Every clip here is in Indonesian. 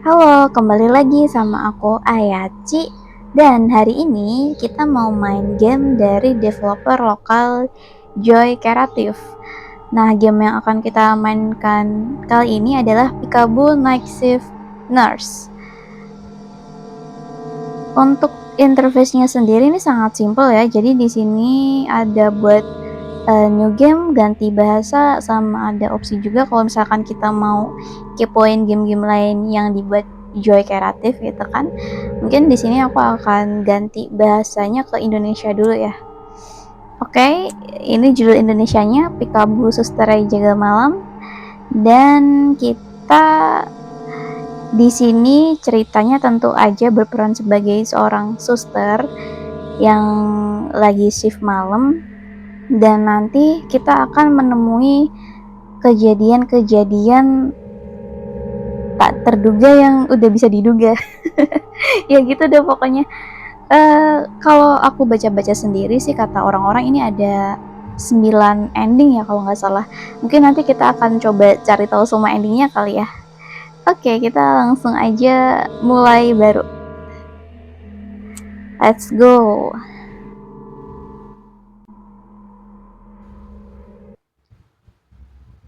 Halo, kembali lagi sama aku Ayaci. Dan hari ini kita mau main game dari developer lokal Joy Creative. Nah, game yang akan kita mainkan kali ini adalah Peekaboo Night Shift Nurse. Untuk interface-nya sendiri ini sangat simple ya. Jadi di sini ada buat new game, ganti bahasa, sama ada opsi juga kalau misalkan kita mau kepoin game-game lain yang dibuat Joy Creative gitu kan. Mungkin di sini aku akan ganti bahasanya ke Indonesia dulu ya. Oke, ini judul Indonesianya Peekaboo Suster Jaga Malam, dan kita di sini ceritanya tentu aja berperan sebagai seorang suster yang lagi shift malam, dan nanti kita akan menemui kejadian-kejadian tak terduga yang udah bisa diduga. Ya gitu deh pokoknya. Kalau aku baca-baca sendiri sih, kata orang-orang ini ada 9 ending ya kalau nggak salah. Mungkin nanti kita akan coba cari tahu semua endingnya kali ya. Oke, kita langsung aja mulai baru. Let's go.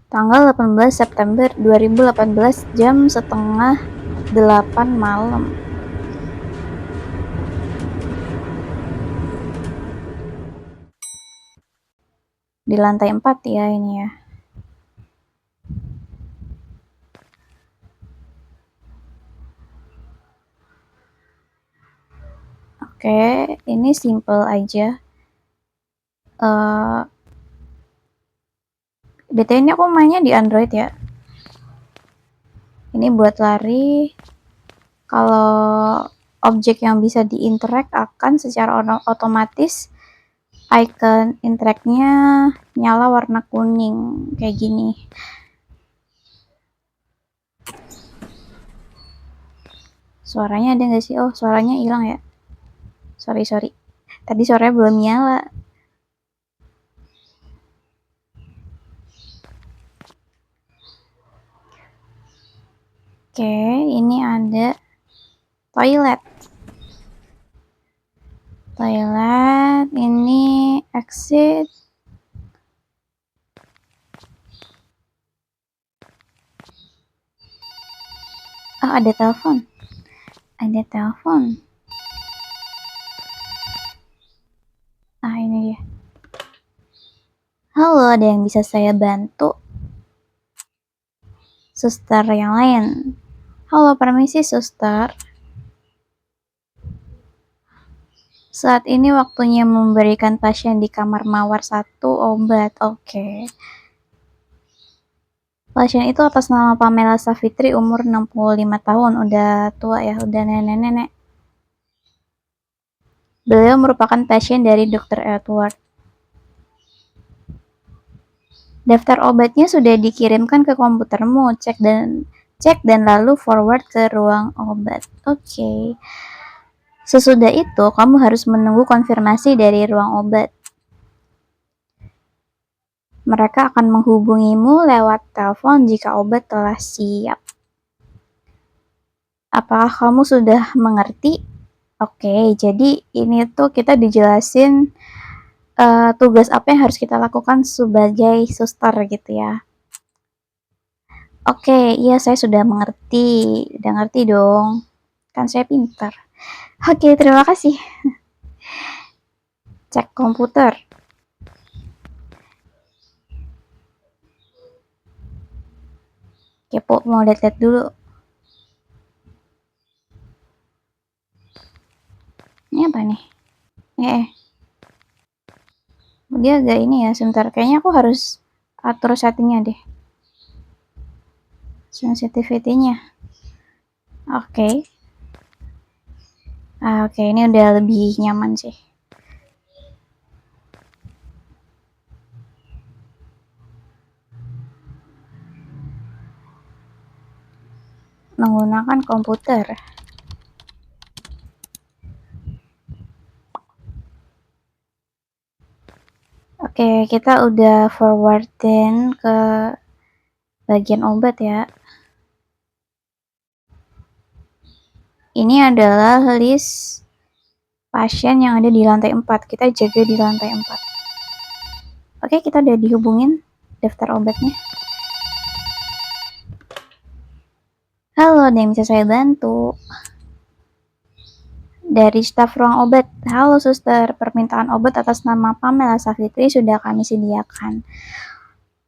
Tanggal 18 September 2018 jam setengah 8 malam. Di lantai 4 ya ini ya. Oke, ini simple aja. BTW ini aku mainnya di Android ya. Ini buat lari. Kalau objek yang bisa diinteract akan secara otomatis icon interact-nya nyala warna kuning kayak gini. Suaranya ada nggak sih? Oh, suaranya hilang ya. Sorry. Tadi suaranya belum nyala. Oke, ini ada toilet. Toilet, ini exit. Oh, ada telepon. Ada telepon. Ah, ini dia. Halo, ada yang bisa saya bantu? Suster yang lain. Halo, permisi suster. Saat ini waktunya memberikan pasien di kamar mawar 1 obat. Oke. Pasien itu atas nama Pamela Savitri, umur 65 tahun. Udah tua ya, udah nenek-nenek. Beliau merupakan pasien dari Dr. Edward. Daftar obatnya sudah dikirimkan ke komputermu. Cek dan lalu forward ke ruang obat. Oke. Sesudah itu, kamu harus menunggu konfirmasi dari ruang obat. Mereka akan menghubungimu lewat telepon jika obat telah siap. Apakah kamu sudah mengerti? Oke, jadi ini tuh kita dijelasin tugas apa yang harus kita lakukan sebagai suster gitu ya. Oke, iya saya sudah mengerti. Udah ngerti dong. Kan saya pintar. Oke, terima kasih. Cek komputer. Kepo, mau lihat-lihat dulu. Ini apa nih? Dia agak ini ya, sebentar. Kayaknya aku harus atur settingnya deh. Sensitivity-nya. Oke. Oke, ini udah lebih nyaman sih. Menggunakan komputer. Oke, kita udah forwardin ke bagian obat ya. Ini adalah list pasien yang ada di lantai 4. Kita jaga di lantai 4. Oke, kita udah dihubungin daftar obatnya. Halo, ada yang bisa saya bantu? Dari staf ruang obat. Halo suster, permintaan obat atas nama Pamela Savitri sudah kami sediakan.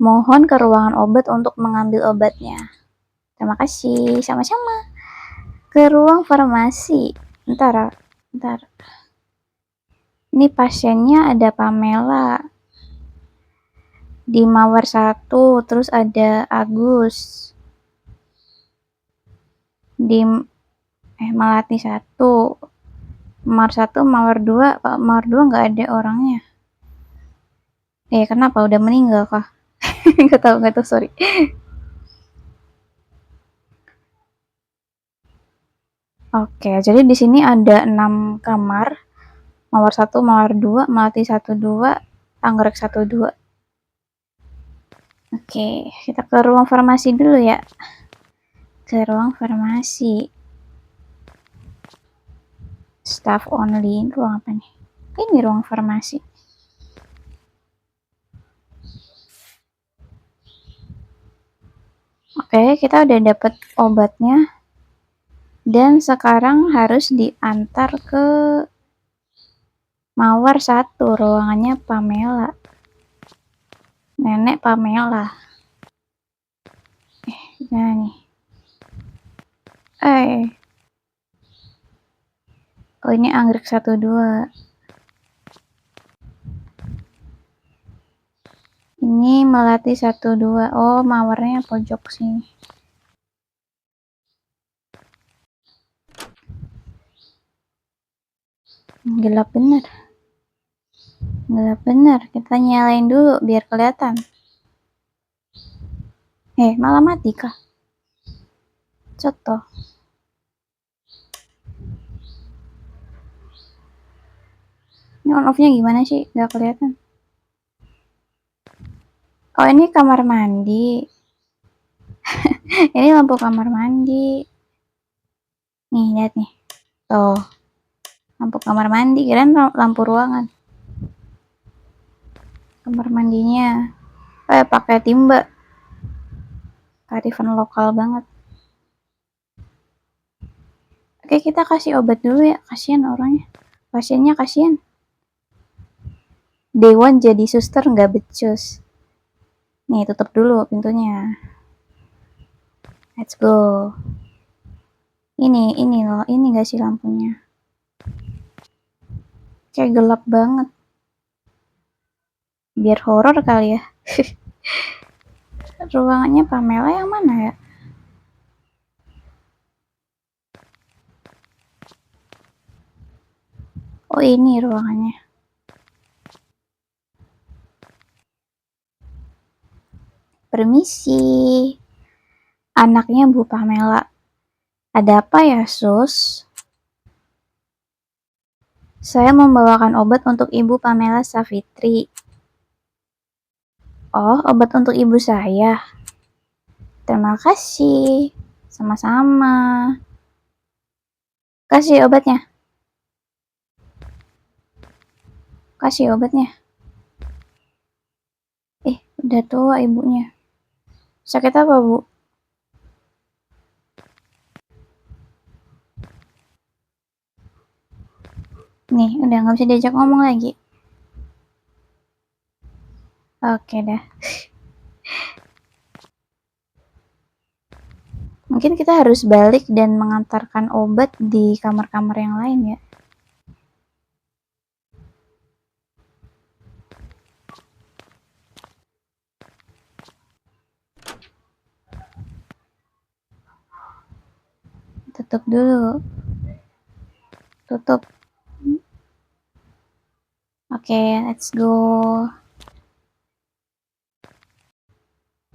Mohon ke ruangan obat untuk mengambil obatnya. Terima kasih, sama-sama. Ke ruang farmasi. Bentar. Ini pasiennya ada Pamela. Di Mawar 1, terus ada Agus. Di Melati 1. Mawar 1, Mawar 2. Mawar 2 nggak ada orangnya. Kenapa? Udah meninggal kah? Nggak tahu, sorry. Oke, jadi di sini ada 6 kamar. Mawar 1, Mawar 2, Melati 1, 2, Anggrek 1, 2. Oke, kita ke ruang farmasi dulu ya. Ke ruang farmasi. Staff only. Ruang apa nih? Ini ruang farmasi. Oke, kita udah dapet obatnya. Dan sekarang harus diantar ke Mawar 1, ruangannya Pamela. Nenek Pamela. Gimana nih? Oh, ini Anggrek 1, 2. Ini Melati 1, 2. Oh, Mawarnya pojok sini. Gelap bener. Kita nyalain dulu biar kelihatan. Malah mati kah? Coto. Ini on off-nya gimana sih? Gak kelihatan. Oh, ini kamar mandi. Ini lampu kamar mandi. Nih, lihat nih. Tuh. Lampu kamar mandi, kirain lampu ruangan. Kamar mandinya pakai timba. Kearifan lokal banget. Oke, kita kasih obat dulu ya. Kasihan orangnya. Pasiennya kasihan. Dewan jadi suster nggak becus. Nih, tutup dulu pintunya. Let's go. Ini loh, ini nggak sih lampunya? Kayak gelap banget. Biar horor kali ya. Ruangannya Pamela yang mana ya? Oh, ini ruangannya. Permisi. Anaknya Bu Pamela. Ada apa ya, Sus? Saya membawakan obat untuk Ibu Pamela Savitri. Oh, obat untuk ibu saya. Terima kasih. Sama-sama. Kasih obatnya. Udah tua ibunya. Sakit apa, Bu? Nih, udah nggak bisa diajak ngomong lagi. Oke dah. Mungkin kita harus balik dan mengantarkan obat di kamar-kamar yang lain ya. Tutup dulu. Tutup. Oke, let's go.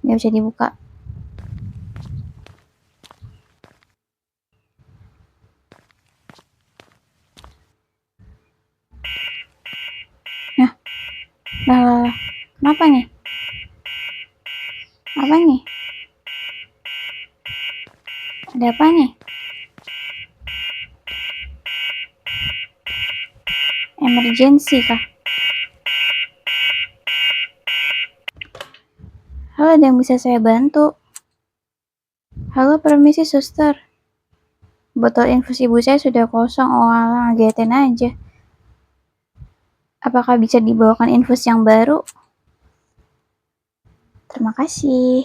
Nggak bisa dibuka. Lah. Kenapa nih? Apa nih? Ada apa nih? Emergency kah? Halo, ada yang bisa saya bantu? Halo, permisi suster. Botol infus ibu saya sudah kosong. Oh alah, ngagetin aja. Apakah bisa dibawakan infus yang baru? Terima kasih.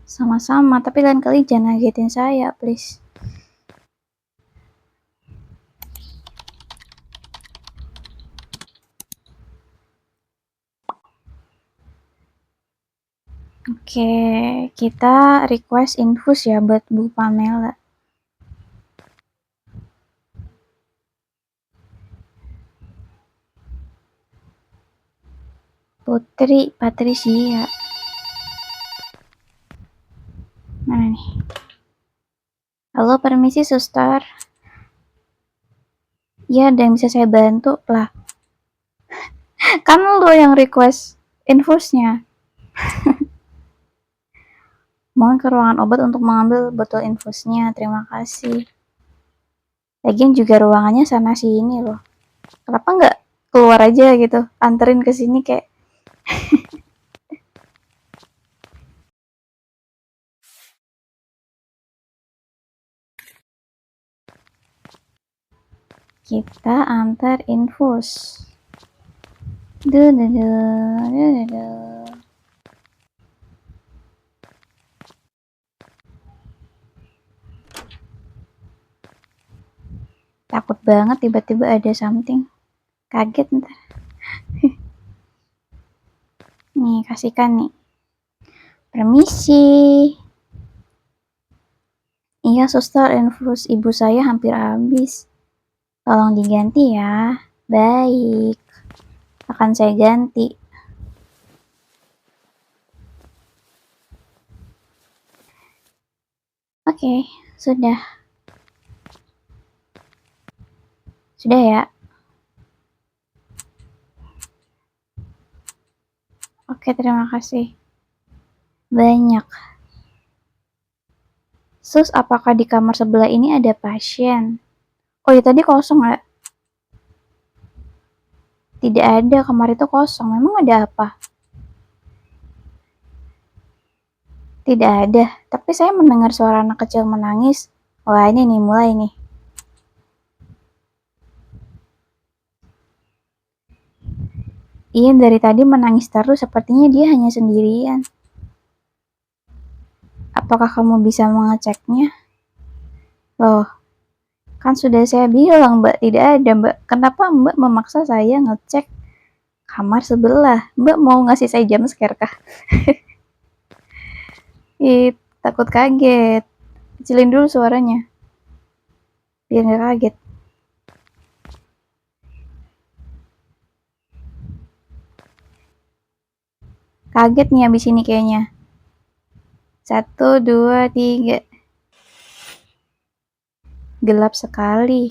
Sama-sama, tapi lain kali jangan ngagetin saya, please. Oke, kita request infus ya buat Bu Pamela. Putri Patricia. Mana nih? Halo, permisi suster. Ya, ada yang bisa saya bantu lah. Kan lo yang request infusnya. Mohon ke ruangan obat untuk mengambil botol infusnya. Terima kasih. Lagian juga ruangannya sana sini loh. Kenapa nggak keluar aja gitu? Anterin ke sini kayak. Kita antar infus. Takut banget tiba-tiba ada something. Kaget ntar. Nih, kasihkan nih. Permisi. Iya, suster, infus ibu saya hampir habis. Tolong diganti ya. Baik. Akan saya ganti. Oke, sudah. Sudah ya? Oke, terima kasih. Banyak. Sus, apakah di kamar sebelah ini ada pasien? Oh ya, tadi kosong nggak? Tidak ada, kamar itu kosong. Memang ada apa? Tidak ada, tapi saya mendengar suara anak kecil menangis. Wah, ini nih, mulai nih. Iya, dari tadi menangis terus, sepertinya dia hanya sendirian. Apakah kamu bisa mengeceknya? Loh, kan sudah saya bilang, Mbak, tidak ada, Mbak. Kenapa Mbak memaksa saya ngecek kamar sebelah? Mbak mau ngasih saya jam scare kah? Ih, takut kaget. Kecilin dulu suaranya, biar nggak kaget. Kaget nih abis ini kayaknya. 1, 2, 3. Gelap sekali.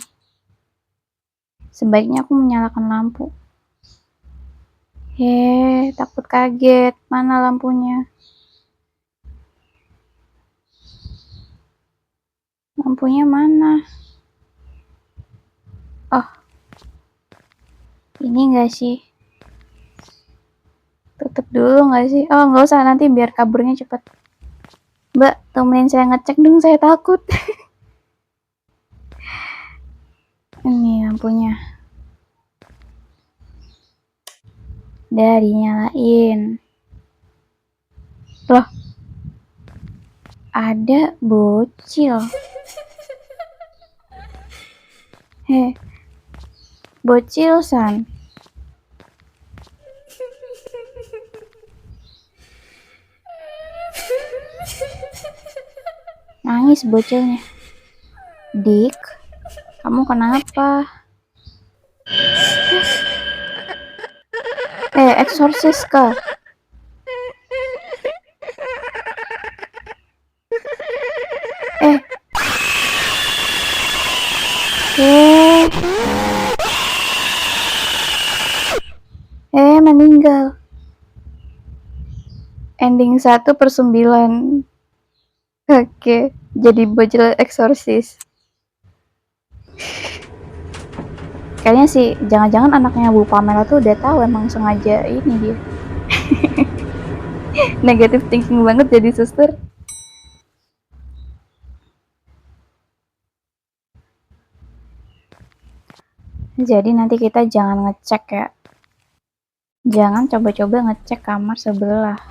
Sebaiknya aku menyalakan lampu. Takut kaget. Mana lampunya? Lampunya mana? Oh, ini enggak sih? Tutup dulu enggak sih? Oh, nggak usah, nanti biar kaburnya cepet. Mbak, temenin saya ngecek dong, saya takut. Ini lampunya. Udah dinyalain. Loh, ada bocil. Bocil san. Nangis bocilnya. Dik, kamu kenapa? Eksorsis kah? Meninggal. Ending 1/9. Oke, jadi bocil eksorsis. Kayaknya sih, jangan-jangan anaknya Bu Pamela tuh udah tahu emang sengaja ini dia. Negative thinking banget jadi suster. Jadi nanti kita jangan ngecek ya. Jangan coba-coba ngecek kamar sebelah.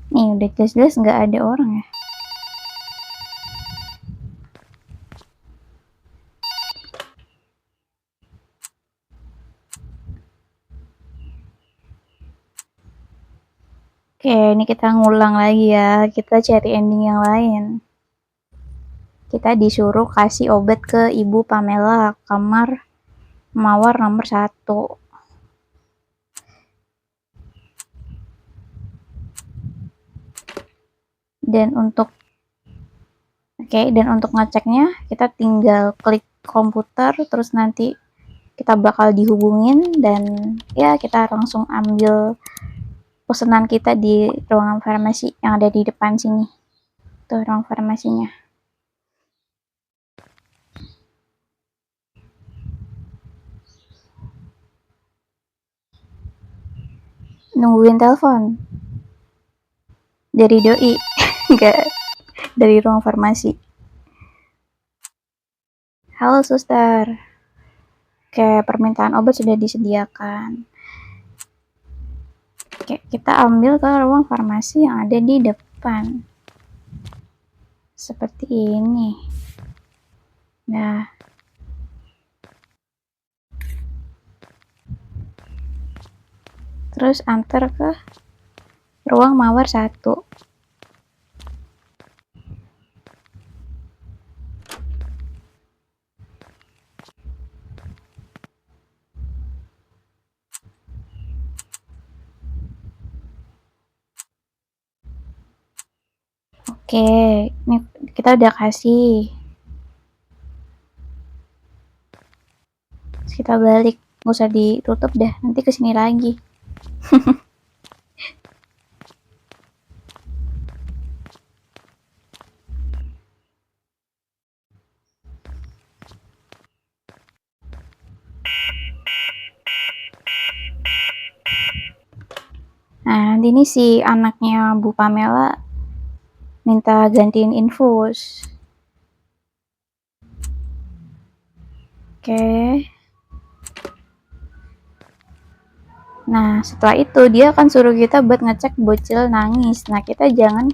Nih udah jelas-jelas nggak ada orang ya. Oke, ini kita ngulang lagi ya. Kita cari ending yang lain. Kita disuruh kasih obat ke Ibu Pamela, kamar mawar nomor 1. Dan untuk dan untuk ngeceknya kita tinggal klik komputer, terus nanti kita bakal dihubungin dan ya kita langsung ambil pesanan kita di ruangan farmasi yang ada di depan sini. Tuh ruang farmasinya. Nungguin telepon dari doi. Enggak, dari ruang farmasi. Halo suster. Oke, permintaan obat sudah disediakan. Oke, kita ambil ke ruang farmasi yang ada di depan. Seperti ini. Nah, terus antar ke ruang mawar 1. Oke, ini kita udah kasih. Terus kita balik, nggak usah ditutup dah, nanti kesini lagi. Nah, nanti ini si anaknya Bu Pamela minta gantiin infus. Oke. Nah, setelah itu dia akan suruh kita buat ngecek bocil nangis. Nah, kita jangan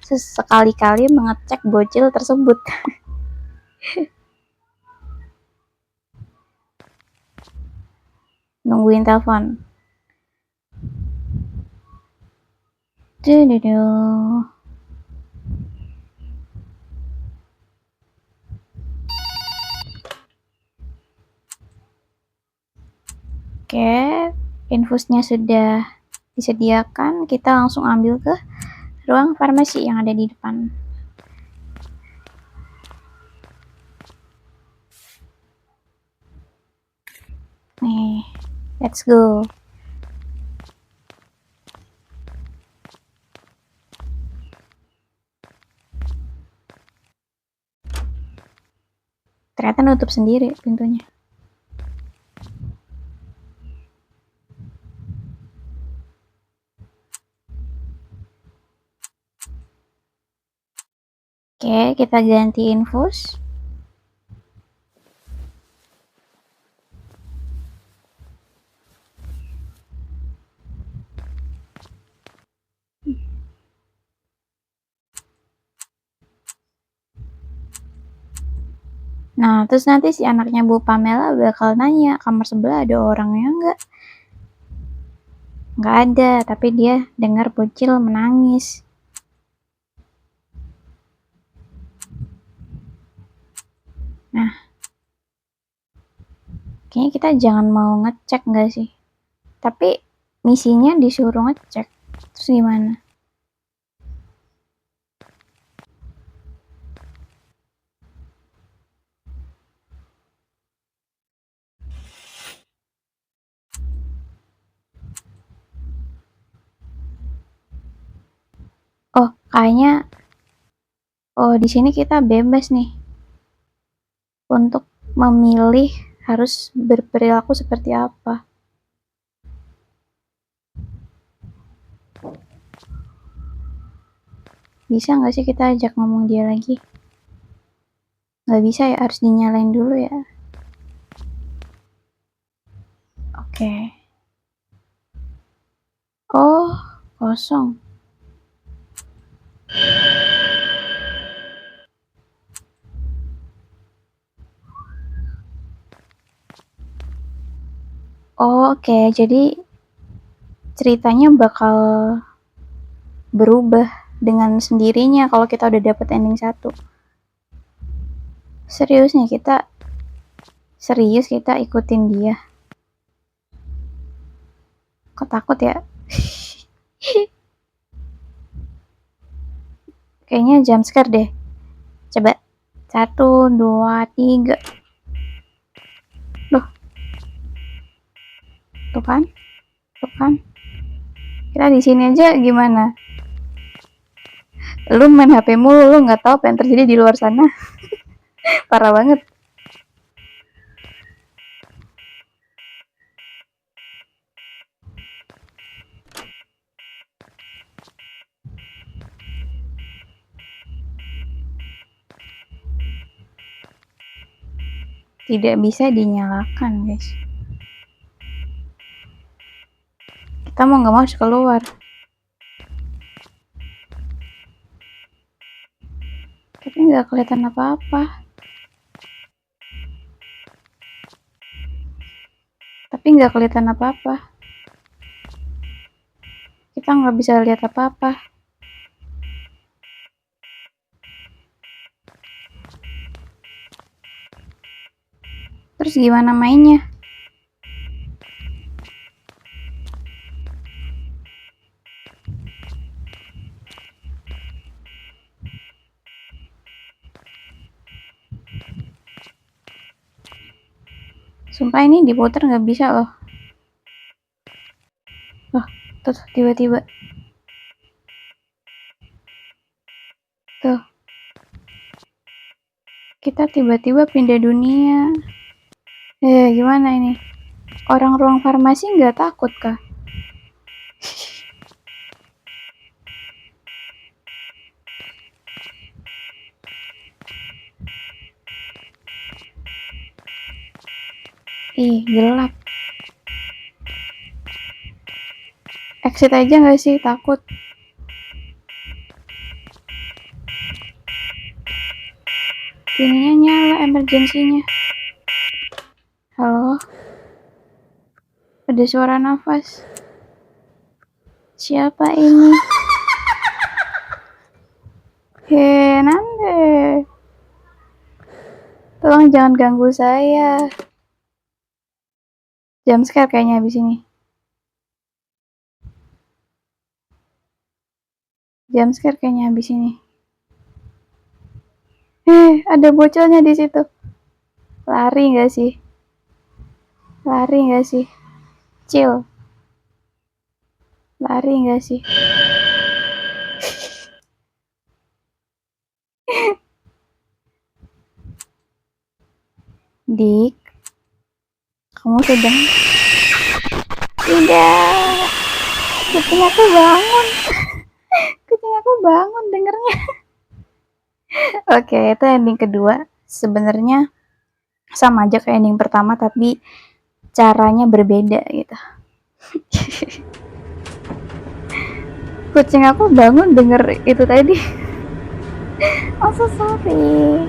sesekali-kali mengecek bocil tersebut. Nungguin telepon. Oke, infusnya sudah disediakan, kita langsung ambil ke ruang farmasi yang ada di depan. Nih, let's go. Ternyata nutup sendiri pintunya. Oke, kita ganti infus. Nah, terus nanti si anaknya Bu Pamela bakal nanya, kamar sebelah ada orangnya nggak? Nggak ada, tapi dia dengar bocil menangis. Nah, kayaknya kita jangan mau ngecek nggak sih? Tapi misinya disuruh ngecek. Terus gimana? Oh, kayaknya di sini kita bebas nih. untuk memilih harus berperilaku seperti apa. Bisa nggak sih kita ajak ngomong dia lagi? Nggak bisa ya, harus dinyalain dulu ya. Oke. Oh, kosong. Oh, oke. Jadi ceritanya bakal berubah dengan sendirinya kalau kita udah dapet ending 1. Serius nih, kita ikutin dia. Kok takut ya? Kayaknya jump scare deh. Coba. 1, 2, 3. Loh, tuh kan? Tuh kan? Kita di sini aja gimana? Lu main HP mulu, lu nggak tahu apa yang terjadi di luar sana. Parah banget. Tidak bisa dinyalakan, guys. Kita mau nggak mau harus keluar. Tapi nggak kelihatan apa-apa. Kita nggak bisa lihat apa-apa. Terus gimana mainnya? Sumpah ini diputar nggak bisa loh. Loh, tuh tiba-tiba. Tuh. Kita tiba-tiba pindah dunia. Gimana ini? Orang ruang farmasi nggak takut kah? Ih, gelap. Exit aja nggak sih? Takut. Ininya nyala emergensinya. Halo? Ada suara nafas. Siapa ini? Nande. Tolong jangan ganggu saya. Jam scare kayaknya habis ini. Ada bocornya di situ. Lari nggak sih? Chill. Lari nggak sih? Dik, kamu sedang? Tidak. Kucing aku bangun dengernya. Oke, itu ending kedua. Sebenarnya sama aja kayak ending pertama, tapi caranya berbeda gitu. Kucing aku bangun denger itu tadi. Oh, so sorry.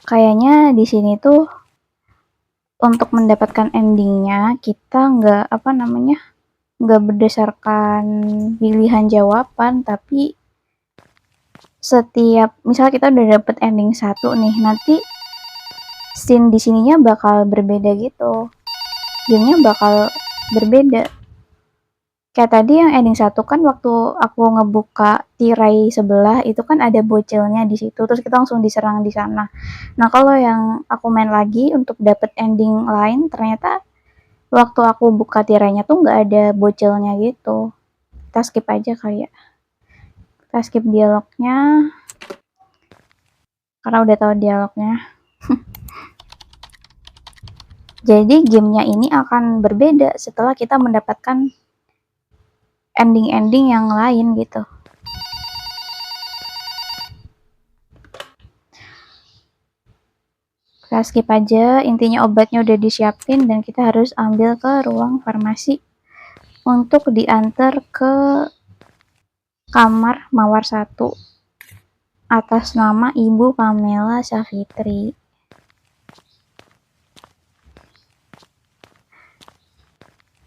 Kayaknya di sini tuh untuk mendapatkan endingnya kita nggak berdasarkan pilihan jawaban, tapi setiap misalnya kita udah dapet ending 1 nih, nanti scene di sininya bakal berbeda gitu. Gamenya bakal berbeda. Kayak tadi yang ending 1 kan waktu aku ngebuka tirai sebelah itu kan ada bocilnya di situ, terus kita langsung diserang di sana. Nah, kalau yang aku main lagi untuk dapet ending lain, ternyata waktu aku buka tirainya tuh nggak ada bocilnya gitu. Kita skip aja kali ya. Kita skip dialognya karena udah tahu dialognya. Jadi gamenya ini akan berbeda setelah kita mendapatkan ending-ending yang lain gitu. Kita skip aja, intinya obatnya udah disiapin dan kita harus ambil ke ruang farmasi untuk diantar ke kamar Mawar 1 atas nama Ibu Pamela Savitri.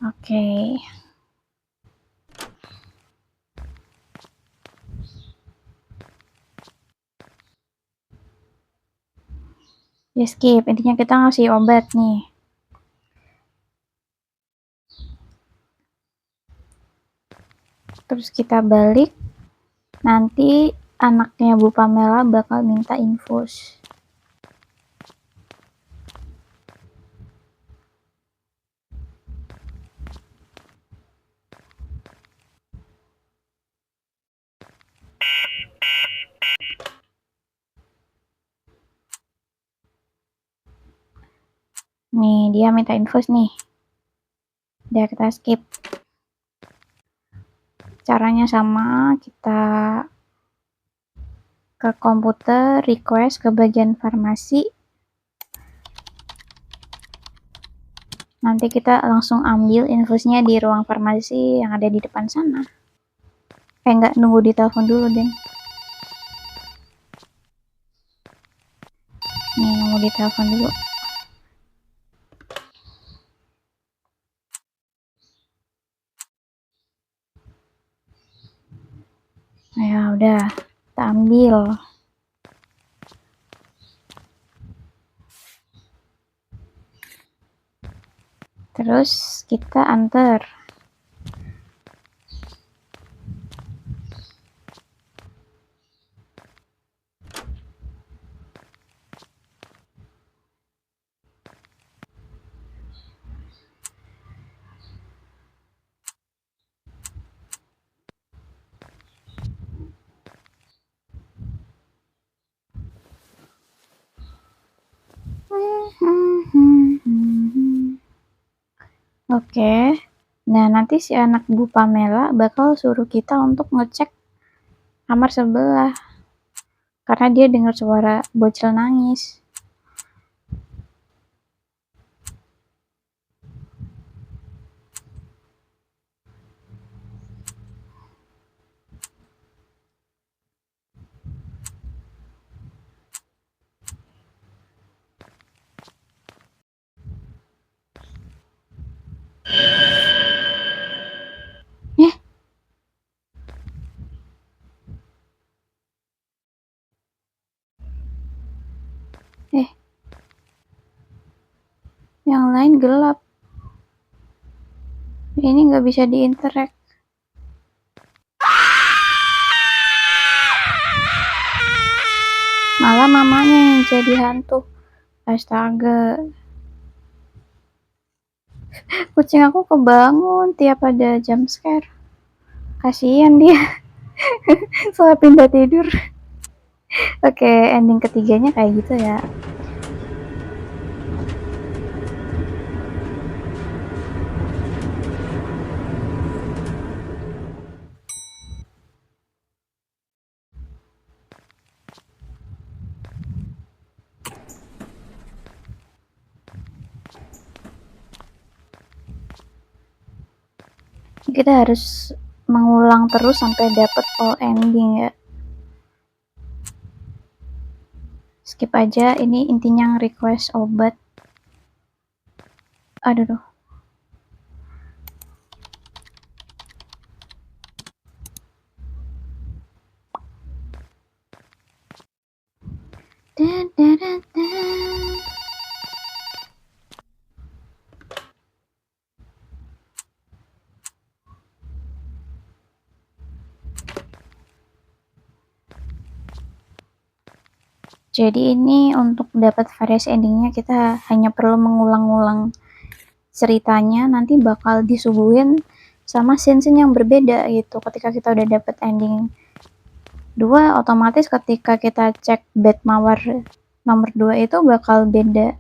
Oke. Ya skip, intinya kita ngasih obat nih. Terus kita balik, nanti anaknya Bu Pamela bakal minta infus. Nih, dia minta infus nih. Udah kita skip. Caranya sama, kita ke komputer, request ke bagian farmasi. Nanti kita langsung ambil infusnya di ruang farmasi yang ada di depan sana. Enggak, nunggu di telepon dulu, Den. Nih, nunggu di telepon dulu. Ya udah, kita ambil. Terus kita antar. Oke. Nah, nanti si anak Bu Pamela bakal suruh kita untuk ngecek kamar sebelah. Karena dia dengar suara bocil nangis. Yang lain gelap. Ini nggak bisa diinteract. Malah mamanya yang jadi hantu. Astaga. Kucing aku kebangun tiap ada jump scare. Kasian dia. Soal pindah tidur. Oke, ending ketiganya kayak gitu ya. Kita harus mengulang terus sampai dapat all ending ya. Skip aja, ini intinya request obat. Aduh. Jadi ini untuk dapat variasi endingnya kita hanya perlu mengulang-ulang ceritanya, nanti bakal disuguhin sama scene-scene yang berbeda gitu ketika kita udah dapat ending 2 otomatis ketika kita cek bed mawar nomor 2 itu bakal beda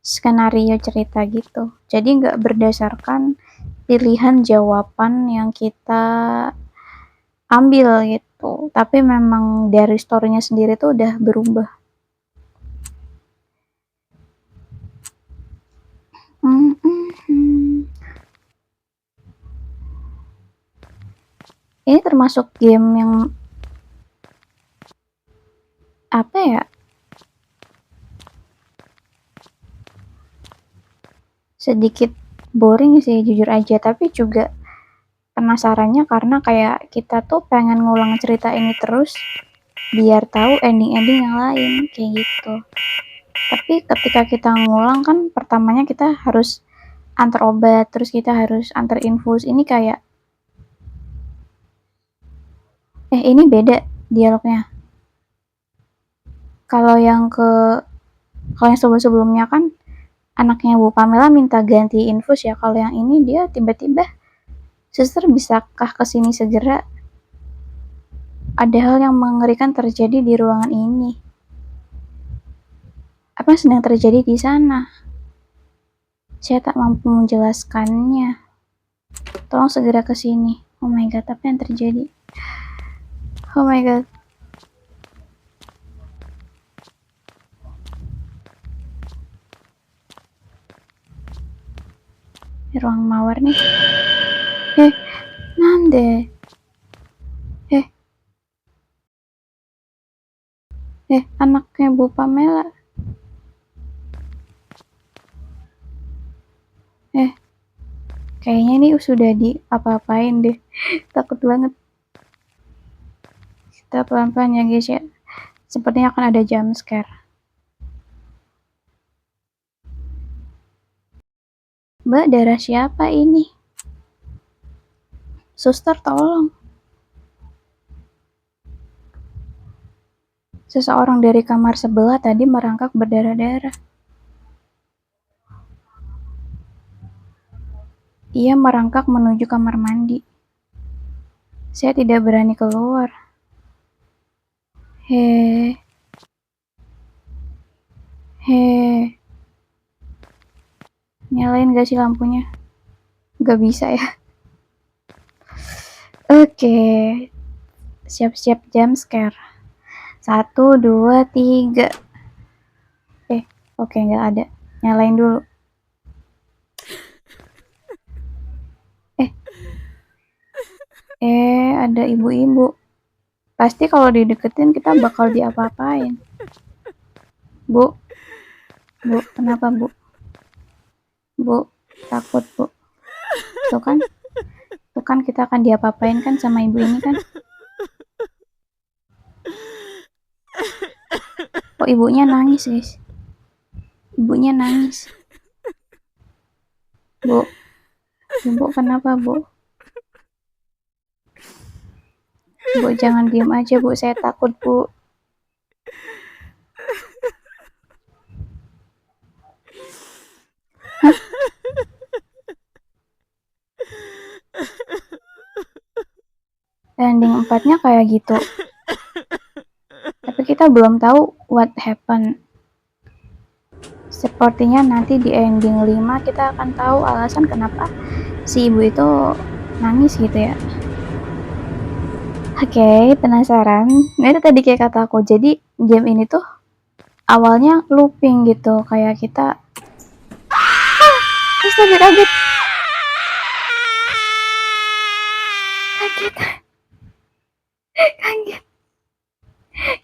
skenario cerita gitu. Jadi nggak berdasarkan pilihan jawaban yang kita ambil gitu, tapi memang dari story-nya sendiri tuh udah berubah. Ini termasuk game yang apa ya, sedikit boring sih jujur aja, tapi juga penasarannya karena kayak kita tuh pengen ngulang cerita ini terus biar tahu ending-ending yang lain kayak gitu. Tapi ketika kita ngulang kan pertamanya kita harus antar obat, terus kita harus antar infus. Ini kayak ini beda dialognya. Kalau yang sebelum-sebelumnya kan anaknya Bu Pamela minta ganti infus ya. Kalau yang ini dia tiba-tiba, "Suster bisakah kesini segera? Ada hal yang mengerikan terjadi di ruangan ini." Apa yang sedang terjadi di sana? Saya tak mampu menjelaskannya. Tolong segera ke sini. Oh my god, apa yang terjadi? Oh my god. Di ruang mawar nih. Nande. Anaknya Bu Pamela. Kayaknya ini sudah di apa-apain deh. Takut banget. Kita pelan-pelan ya guys ya. Sepertinya akan ada jump scare. Mbak, darah siapa ini? Suster, tolong. Seseorang dari kamar sebelah tadi merangkak berdarah-darah. Ia merangkak menuju kamar mandi. Saya tidak berani keluar. Nyalain gak sih lampunya? Gak bisa ya. Oke. Siap-siap jump scare. 1, 2, 3. Oke, nggak ada. Nyalain dulu. Ada ibu-ibu. Pasti kalau dideketin kita bakal diapa-apain. Bu, kenapa Bu? Bu, takut Bu. Tuh kan kita akan diapa-apain kan sama ibu ini kan. Oh, ibunya nangis guys. Ibunya nangis. Bu, Ibu kenapa Bu? Bu jangan diem aja Bu, saya takut Bu. Ending 4-nya kayak gitu. Tapi kita belum tahu what happened. Sepertinya nanti di ending 5 kita akan tahu alasan kenapa si ibu itu nangis gitu ya. Oke, penasaran? Nah itu tadi kayak kata aku, jadi game ini tuh awalnya looping gitu, kayak kita terus kaget.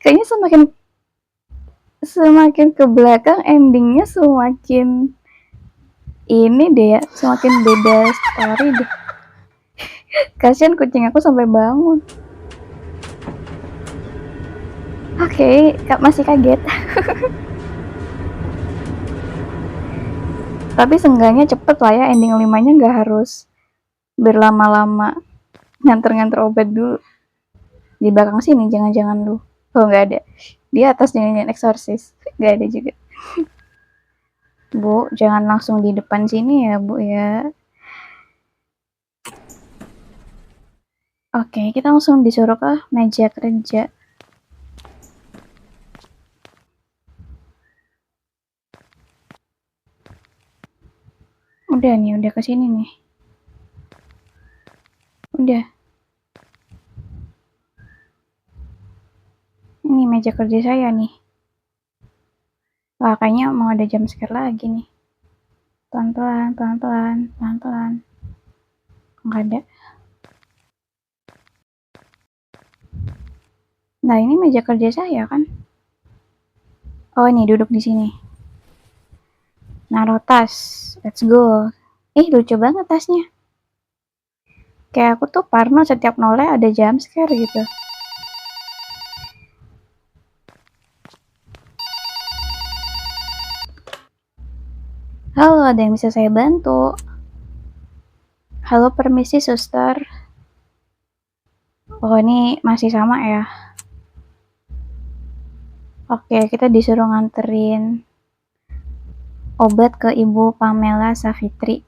Kayaknya semakin ke belakang endingnya semakin ini deh ya, semakin beda story deh. Kasian kucing aku sampai bangun. Oke, masih kaget. Tapi seenggaknya cepet lah ya, ending 5-nya nggak harus berlama-lama nganter-nganter obat dulu. Di belakang sini jangan-jangan lu. Oh nggak ada. Di atas nyanyian eksorsis. Nggak ada juga. Bu, jangan langsung di depan sini ya Bu ya. Oke, kita langsung disuruh ke meja kerja. Udah nih, udah kesini nih. Udah. Ini meja kerja saya nih. Wah, kayaknya mau ada jump scare lagi nih. Pelan-pelan, pelan-pelan, pelan-pelan. Nggak ada. Nah, ini meja kerja saya kan? Oh, ini duduk di sini. Naruh tas. Let's go. Lucu banget tasnya. Kayak aku tuh parno setiap noleh ada jump scare gitu. Halo, ada yang bisa saya bantu? Halo, permisi suster. Oh, ini masih sama ya? Oke, kita disuruh nganterin obat ke Ibu Pamela Savitri.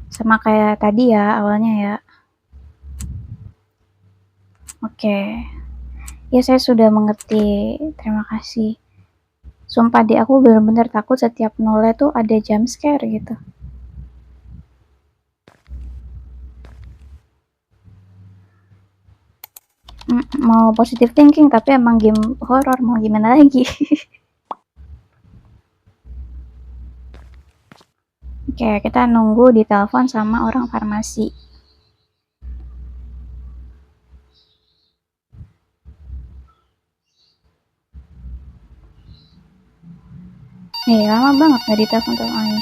Sama kayak tadi ya, awalnya ya. Oke. Ya, saya sudah mengerti. Terima kasih. Sumpah deh, aku bener-bener takut setiap noleh tuh ada jump scare gitu. Mau positive thinking tapi emang game horror, mau gimana lagi. Oke, kita nunggu ditelepon sama orang farmasi. Lama banget gak ditelepon tuh Ai.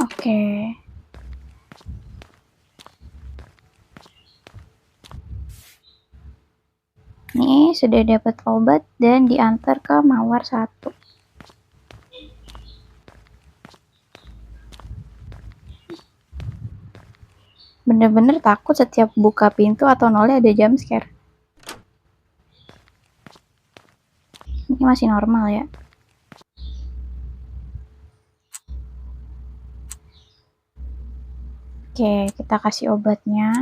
Oke. Nih, sudah dapat obat dan diantar ke Mawar 1. Bener-bener takut setiap buka pintu atau nolnya ada jump scare. Ini masih normal ya. Oke, kita kasih obatnya.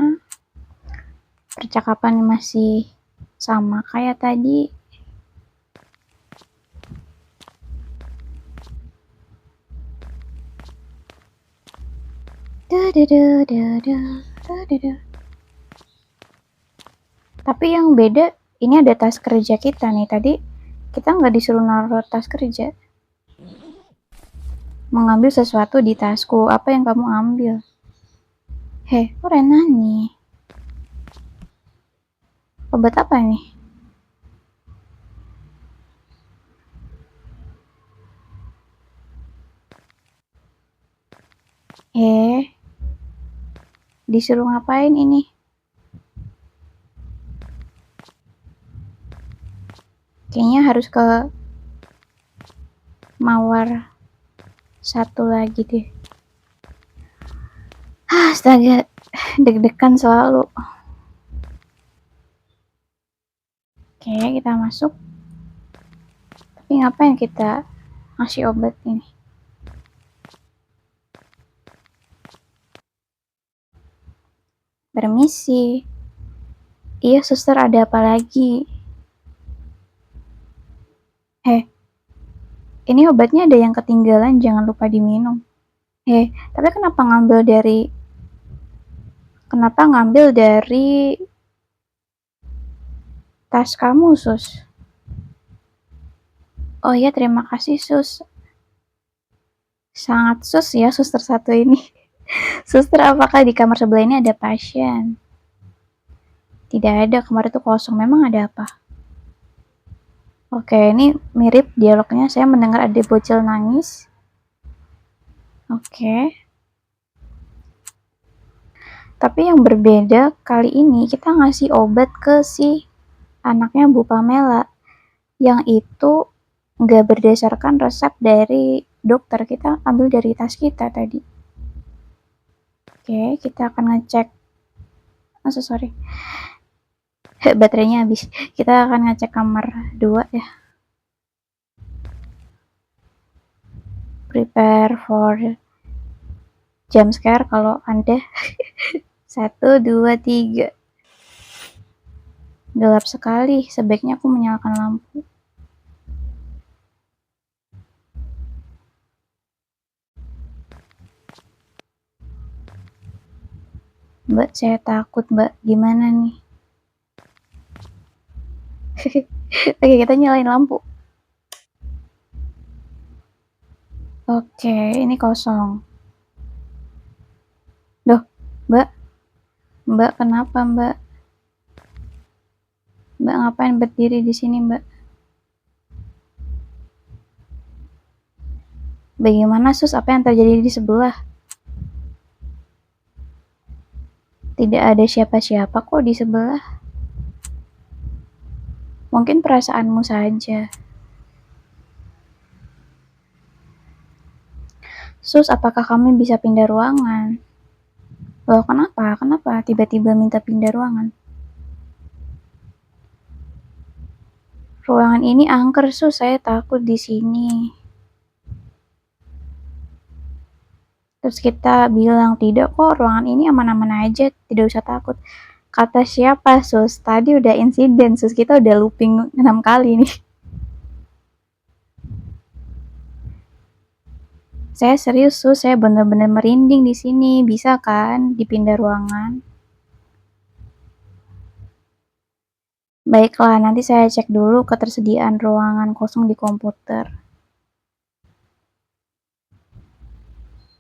Percakapan masih sama kayak tadi. Tapi yang beda, ini ada tas kerja kita nih. Tadi kita nggak disuruh naruh tas kerja. Mengambil sesuatu di tasku. Apa yang kamu ambil? Kok Rena nih? Obat apa nih? Disuruh ngapain ini? Kayaknya harus ke Mawar 1 lagi deh. Astaga, deg-degan selalu. Oke, kita masuk. Tapi ngapain kita ngasih obat ini? Permisi. Iya, suster, ada apa lagi? Ini obatnya ada yang ketinggalan, jangan lupa diminum. Tapi kenapa ngambil dari tas kamu, Sus? Oh ya, terima kasih, Sus. Sangat sus ya, suster 1 ini. Suster, apakah di kamar sebelah ini ada pasien? Tidak ada, kamar itu kosong. Memang ada apa? Oke, ini mirip dialognya. Saya mendengar ada bocil nangis. Oke. Tapi yang berbeda kali ini kita ngasih obat ke si anaknya Bu Pamela. Yang itu nggak berdasarkan resep dari dokter. Kita ambil dari tas kita tadi. Oke, kita akan ngecek. Sorry. Baterainya habis. Kita akan ngecek kamar 2 ya. Prepare for jump scare kalau Anda. 1, 2, 3. Gelap sekali, sebaiknya aku menyalakan lampu. Mbak, saya takut, Mbak. Gimana nih? Oke, kita nyalain lampu. Oke, ini kosong. Loh, Mbak. Mbak, kenapa, Mbak? Mbak ngapain berdiri di sini, Mbak? Bagaimana, Sus? Apa yang terjadi di sebelah? Tidak ada siapa-siapa kok di sebelah. Mungkin perasaanmu saja. Sus, apakah kami bisa pindah ruangan? Loh, kenapa? Kenapa tiba-tiba minta pindah ruangan? Ruangan ini angker, Sus. Saya takut di sini. Terus kita bilang, tidak kok, ruangan ini aman-aman aja, tidak usah takut. Kata siapa, Sus? Tadi udah insiden, Sus. Kita udah looping 6 kali nih. Saya serius, Sus. Saya bener-bener merinding di sini. Bisa kan dipindah ruangan? Baiklah, nanti saya cek dulu ketersediaan ruangan kosong di komputer.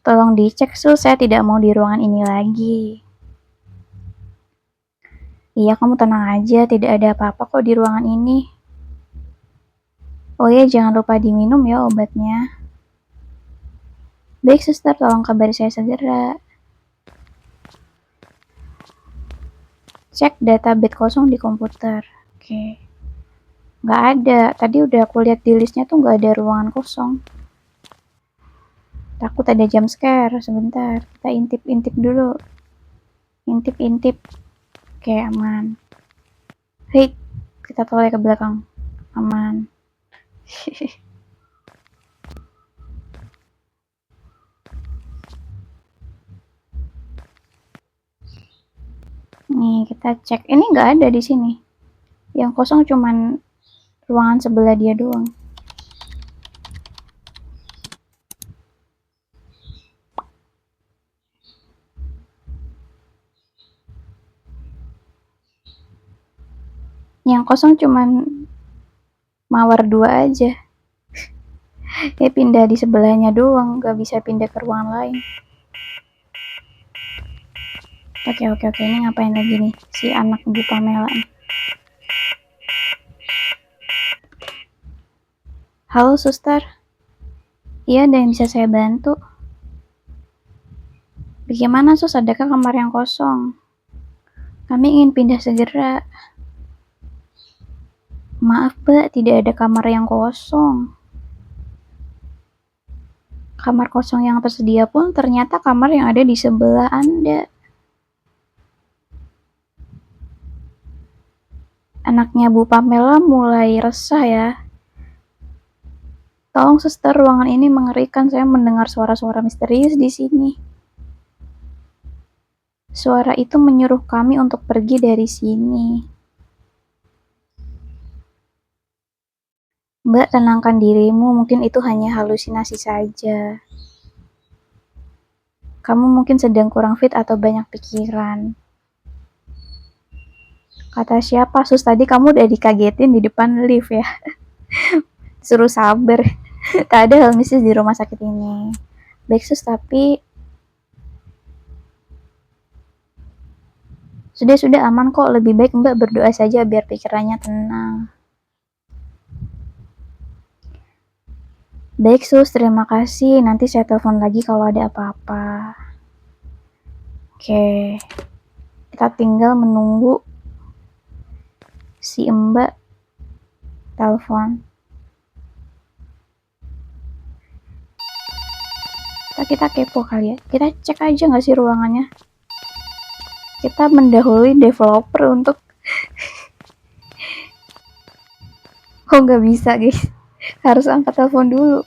Tolong dicek, Sus. Saya tidak mau di ruangan ini lagi. Iya, kamu tenang aja. Tidak ada apa-apa kok di ruangan ini. Oh iya, jangan lupa diminum ya obatnya. Baik, suster. Tolong kabari saya segera. Cek data bed kosong di komputer. Oke. Nggak ada. Tadi udah aku lihat di listnya tuh nggak ada ruangan kosong. Takut ada jump scare. Sebentar. Kita intip-intip dulu. Intip-intip. Oke, aman. Hei, kita tolak ke belakang. Aman. Nih, kita cek. Ini nggak ada di sini. Yang kosong cuman ruangan sebelah dia doang. Yang kosong cuman mawar 2 aja. Ya pindah di sebelahnya doang, gak bisa pindah ke ruangan lain. Oke, ini ngapain lagi nih si anak Bu Pamela nih. Halo suster. Iya, ada yang bisa saya bantu? Bagaimana sus, adakah kamar yang kosong? Kami ingin pindah segera. Maaf mbak, tidak ada kamar yang kosong. Kamar kosong yang tersedia pun ternyata kamar yang ada di sebelah Anda. Anaknya Bu Pamela mulai resah ya. Tolong suster, ruangan ini mengerikan. Saya mendengar suara-suara misterius di sini. Suara itu menyuruh kami untuk pergi dari sini. Mbak, tenangkan dirimu, mungkin itu hanya halusinasi saja. Kamu mungkin sedang kurang fit atau banyak pikiran. Kata siapa, Sus? Tadi kamu udah dikagetin di depan lift ya. Suruh sabar. Tak ada hal mistis di rumah sakit ini. Baik, Sus, tapi sudah aman kok. Lebih baik Mbak berdoa saja biar pikirannya tenang. Baik, Sus, terima kasih. Nanti saya telepon lagi kalau ada apa-apa. Oke. Kita tinggal menunggu si Mbak telepon. Kita kepo kali ya. Kita cek aja nggak sih ruangannya. Kita mendahului developer untuk Oh, nggak bisa, guys. Harus angkat telepon dulu.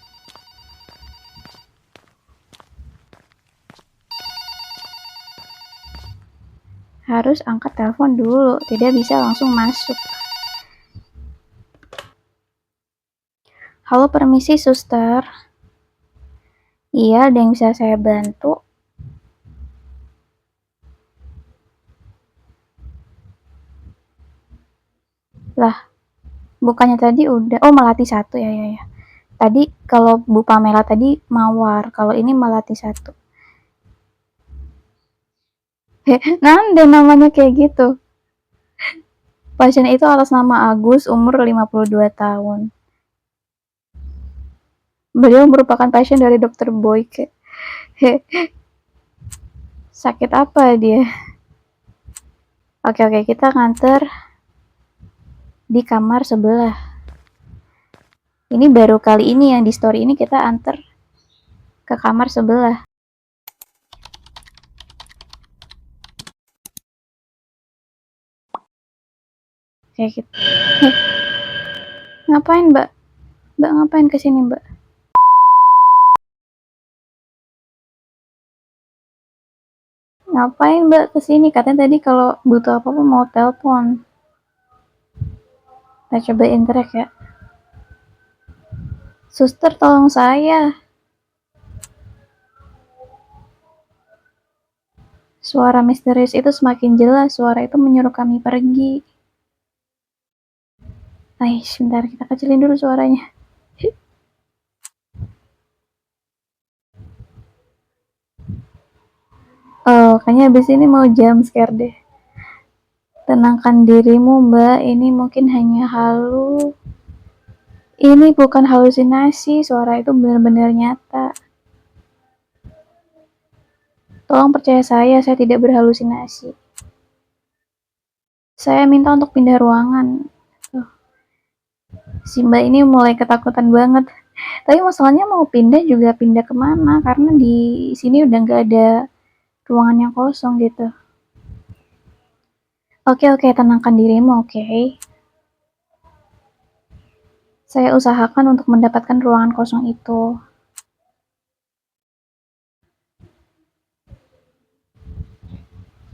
Harus angkat telepon dulu, tidak bisa langsung masuk. Halo, permisi, suster. Iya, ada yang bisa saya bantu? Lah, bukannya tadi udah. Oh, Melati 1, ya, ya, ya. Tadi kalau Bu Pamela tadi Mawar, kalau ini Melati 1. Nanda namanya kayak gitu. Pasien itu atas nama Agus, umur 52 tahun. Beliau merupakan pasien dari Dr. Boyke. Sakit apa dia? Oke, kita nganter di kamar sebelah. Ini baru kali ini yang di story ini kita anter ke kamar sebelah. Kayak gitu. Ngapain, Mbak? Mbak ngapain kesini, Mbak? Ngapain, Mbak, kesini? Katanya tadi kalau butuh apa-apa mau telepon. Kita coba interact ya. Suster, tolong saya. Suara misterius itu semakin jelas. Suara itu menyuruh kami pergi. Sebentar, kita kecilin dulu suaranya. Oh, kayaknya abis ini mau jump scare deh. Tenangkan dirimu, Mbak. Ini mungkin hanya halu. Ini bukan halusinasi. Suara itu benar-benar nyata. Tolong percaya saya tidak berhalusinasi. Saya minta untuk pindah ruangan. Si Mbak ini mulai ketakutan banget. Tapi masalahnya mau pindah juga pindah kemana? Karena di sini udah nggak ada ruangan yang kosong gitu. Oke, tenangkan dirimu, oke? Saya usahakan untuk mendapatkan ruangan kosong itu.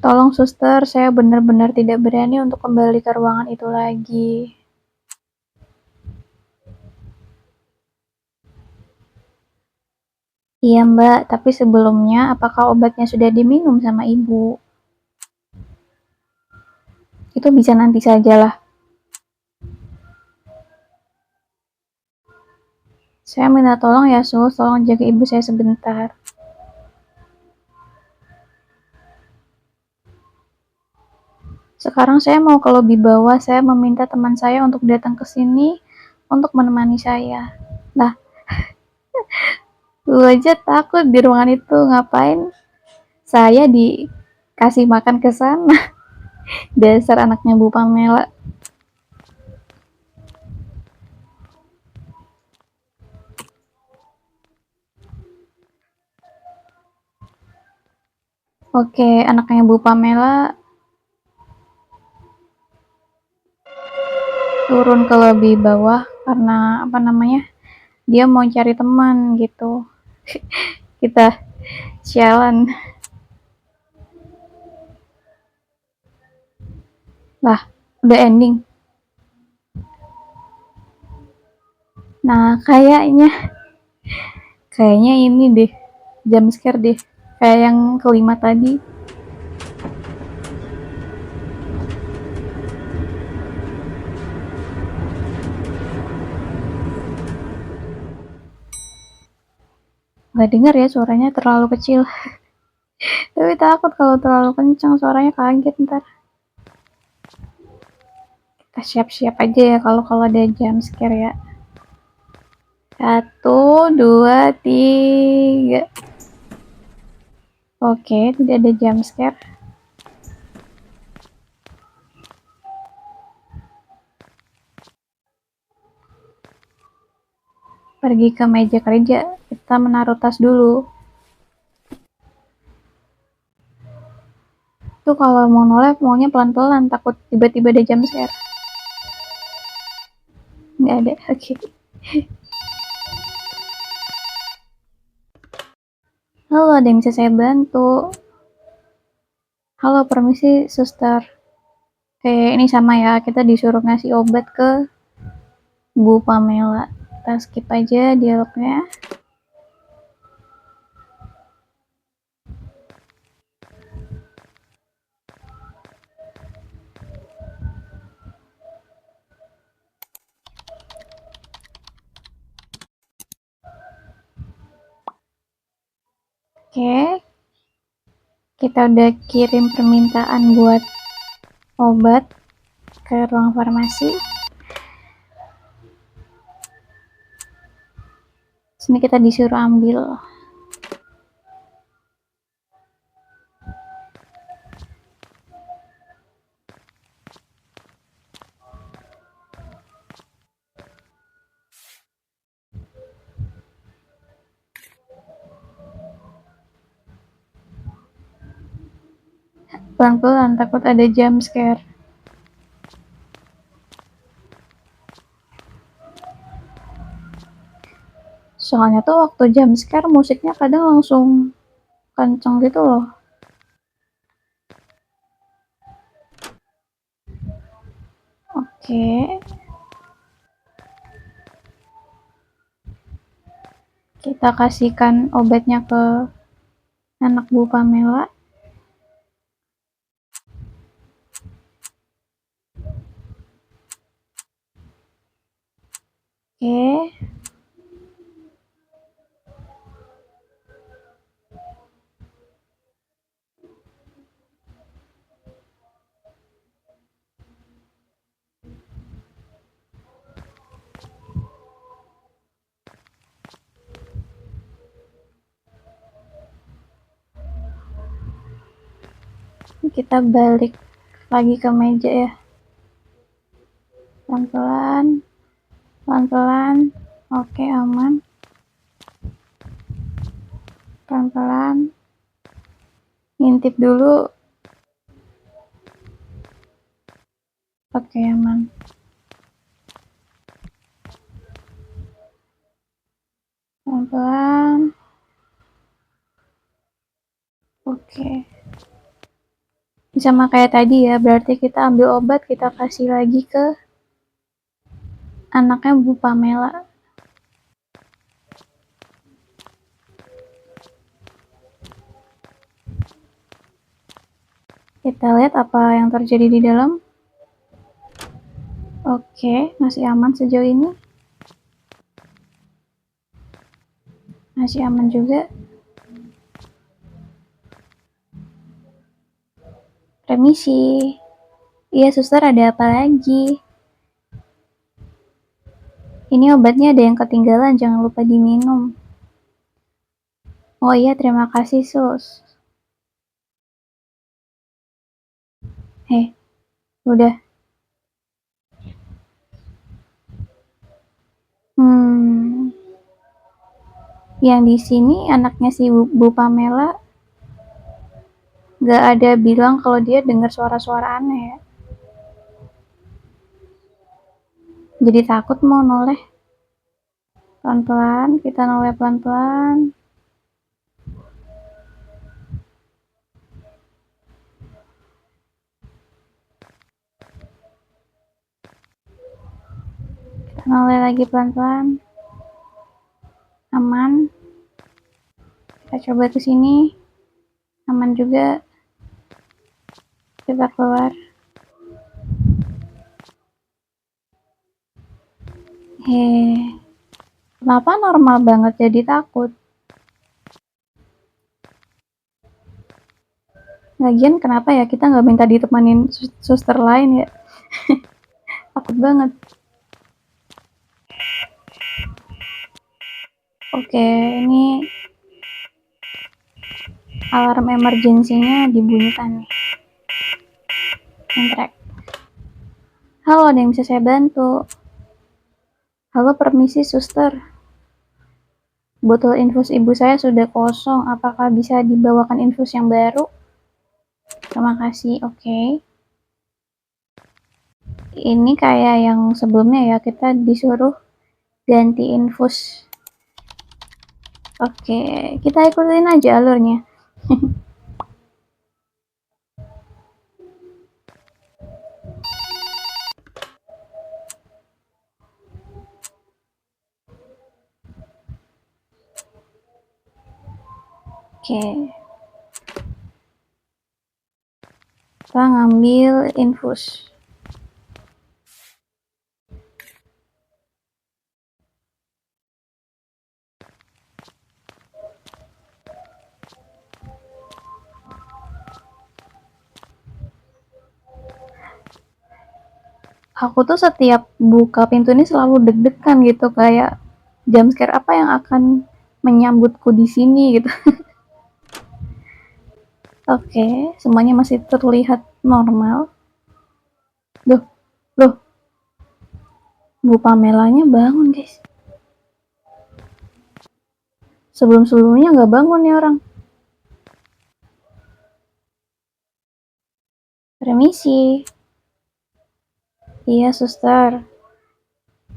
Tolong suster, saya benar-benar tidak berani untuk kembali ke ruangan itu lagi. Iya, Mbak, tapi sebelumnya apakah obatnya sudah diminum sama Ibu? Itu bisa nanti sajalah. Saya minta tolong ya, Sus, tolong jaga ibu saya sebentar. Sekarang saya mau ke lobi bawah, saya meminta teman saya untuk datang ke sini untuk menemani saya. Nah, lu aja takut di ruangan itu, ngapain saya dikasih makan ke sana? Dasar anaknya Bu Pamela. Oke, anaknya Bu Pamela turun ke lobi bawah karena apa namanya? Dia mau cari teman gitu. Kita sialan. Lah, udah ending. Nah, kayaknya ini deh, jump scare deh. Kayak yang kelima tadi. Gak dengar ya suaranya terlalu kecil. Tapi takut kalau terlalu kencang suaranya, kaget ntar. Kita siap-siap aja ya kalau ada jump scare ya. 1, 2, 3. Oke, tidak ada jump scare. Pergi ke meja kerja, kita menaruh tas dulu. Tuh kalau mau noleh maunya pelan-pelan, takut tiba-tiba ada jump scare. Nggak ada, oke. Halo, ada yang bisa saya bantu? Halo, permisi suster. Oke, ini sama ya, kita disuruh ngasih obat ke Bu Pamela. Kita skip aja dialognya. Oke, kita udah kirim permintaan buat obat ke ruang farmasi. Sini kita disuruh ambil. Pelan-pelan, takut ada jump scare. Soalnya tuh waktu jump scare musiknya kadang langsung kenceng gitu loh. Oke. Kita kasihkan obatnya ke anak Bu Pamela. Oke. Kita balik lagi ke meja ya. Pelan-pelan. Pelan-pelan. Oke, aman. Pelan-pelan. Ngintip dulu. Oke, aman. Pelan-pelan. Oke. Sama kayak tadi ya, berarti kita ambil obat, kita kasih lagi ke anaknya Bu Pamela. Kita lihat apa yang terjadi di dalam. Oke, masih aman sejauh ini. Masih aman juga. Permisi. Iya, suster, ada apa lagi? Ini obatnya ada yang ketinggalan, jangan lupa diminum. Oh iya, terima kasih, sus. Udah. Yang di sini anaknya si Bu Pamela gak ada bilang kalau dia dengar suara-suara aneh ya. Jadi takut mau noleh. Pelan-pelan, kita noleh pelan-pelan. Kita noleh lagi pelan-pelan. Aman. Kita coba ke sini. Aman juga. Kita keluar. Kenapa normal banget jadi takut? Lagian kenapa ya kita nggak minta ditemanin suster lain ya? Takut banget. Oke, ini alarm emergensinya dibunyikan nih. Interact. Halo, ada yang bisa saya bantu? Halo, permisi suster. Botol infus ibu saya sudah kosong. Apakah bisa dibawakan infus yang baru? Terima kasih. Oke. Ini kayak yang sebelumnya ya, kita disuruh ganti infus. Oke, kita ikutin aja alurnya. Oke, kita ngambil infus. Aku tuh setiap buka pintu ini selalu deg-degan gitu, kayak jumpscare apa yang akan menyambutku di sini gitu. Oke, semuanya masih terlihat normal. Loh, loh, Bu Pamelanya bangun guys. Sebelum-sebelumnya nggak bangun nih orang. Permisi. Iya, suster.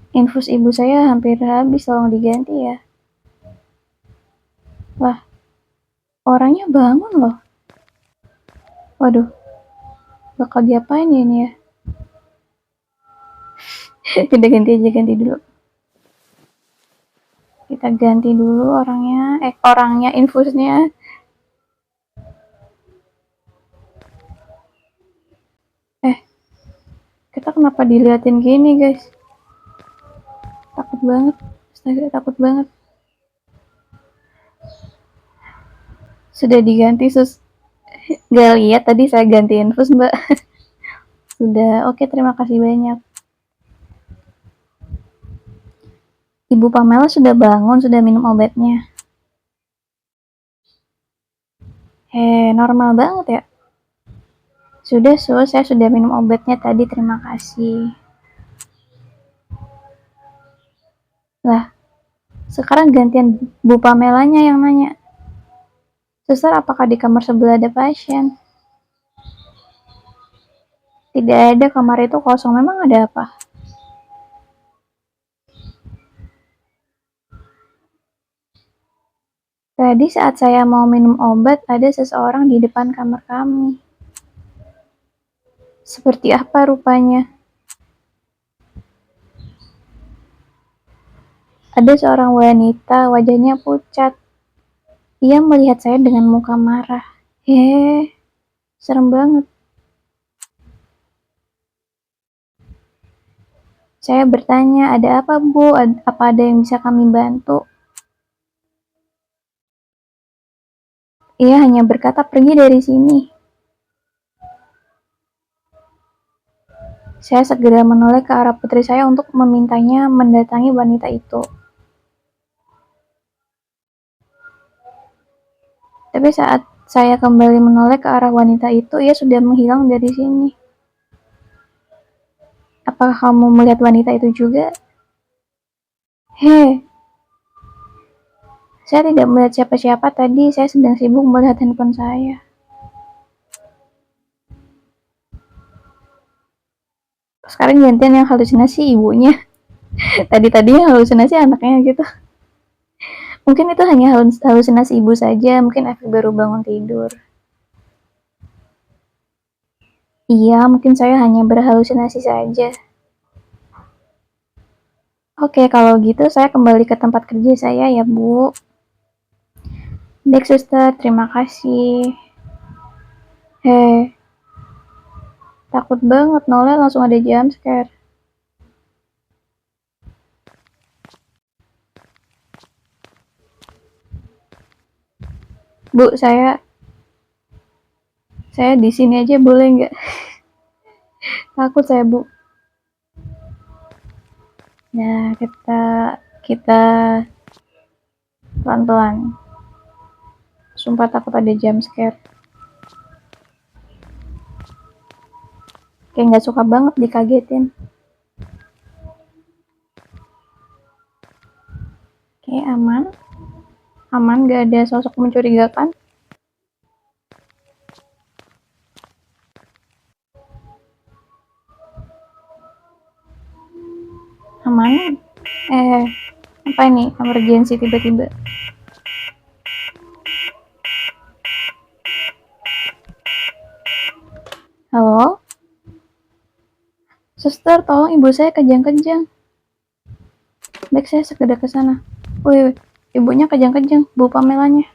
Infus ibu saya hampir habis, tolong diganti ya. Lah, orangnya bangun loh. Waduh, bakal diapain ya ini ya? Kita ganti aja, ganti dulu. Kita ganti dulu orangnya, infusnya. Eh, kita kenapa diliatin gini guys? Takut banget. Astaga, takut banget. Sudah diganti sus. Gak lihat tadi saya ganti infus mbak. Sudah, oke, terima kasih banyak. Ibu Pamela sudah bangun, sudah minum obatnya. Normal banget ya. Sudah sus, saya sudah minum obatnya tadi, terima kasih. Lah, sekarang gantian Bu Pamelanya yang nanya. Suster, apakah di kamar sebelah ada pasien? Tidak ada, kamar itu kosong. Memang ada apa? Tadi saat saya mau minum obat, ada seseorang di depan kamar kami. Seperti apa rupanya? Ada seorang wanita, wajahnya pucat. Ia melihat saya dengan muka marah. Serem banget. Saya bertanya, ada apa Bu? Apa ada yang bisa kami bantu? Ia hanya berkata, pergi dari sini. Saya segera menoleh ke arah putri saya untuk memintanya mendatangi wanita itu. Tapi saat saya kembali menoleh ke arah wanita itu, ia sudah menghilang dari sini. Apakah kamu melihat wanita itu juga? Saya tidak melihat siapa-siapa tadi, saya sedang sibuk melihat handphone saya. Sekarang gantian yang halusinasi ibunya. Tadi yang halusinasi anaknya gitu. Mungkin itu hanya halusinasi ibu saja, mungkin efek baru bangun tidur. Iya, mungkin saya hanya berhalusinasi saja. Oke, kalau gitu saya kembali ke tempat kerja saya ya, Bu. Baik, suster, terima kasih. Takut banget, nolnya langsung ada jump scare. Bu, saya di sini aja boleh nggak? Takut saya, Bu. Nah, kita pelan-pelan. Sumpah takut ada jump scare. Kayak nggak suka banget dikagetin. Oke, aman. Aman, nggak ada sosok mencurigakan. aman. Apa ini emergency tiba-tiba? Halo? Suster, tolong ibu saya kejang-kejang. Baik, saya segera ke sana. Wih, ibunya kejang-kejang, Bu Pamelanya.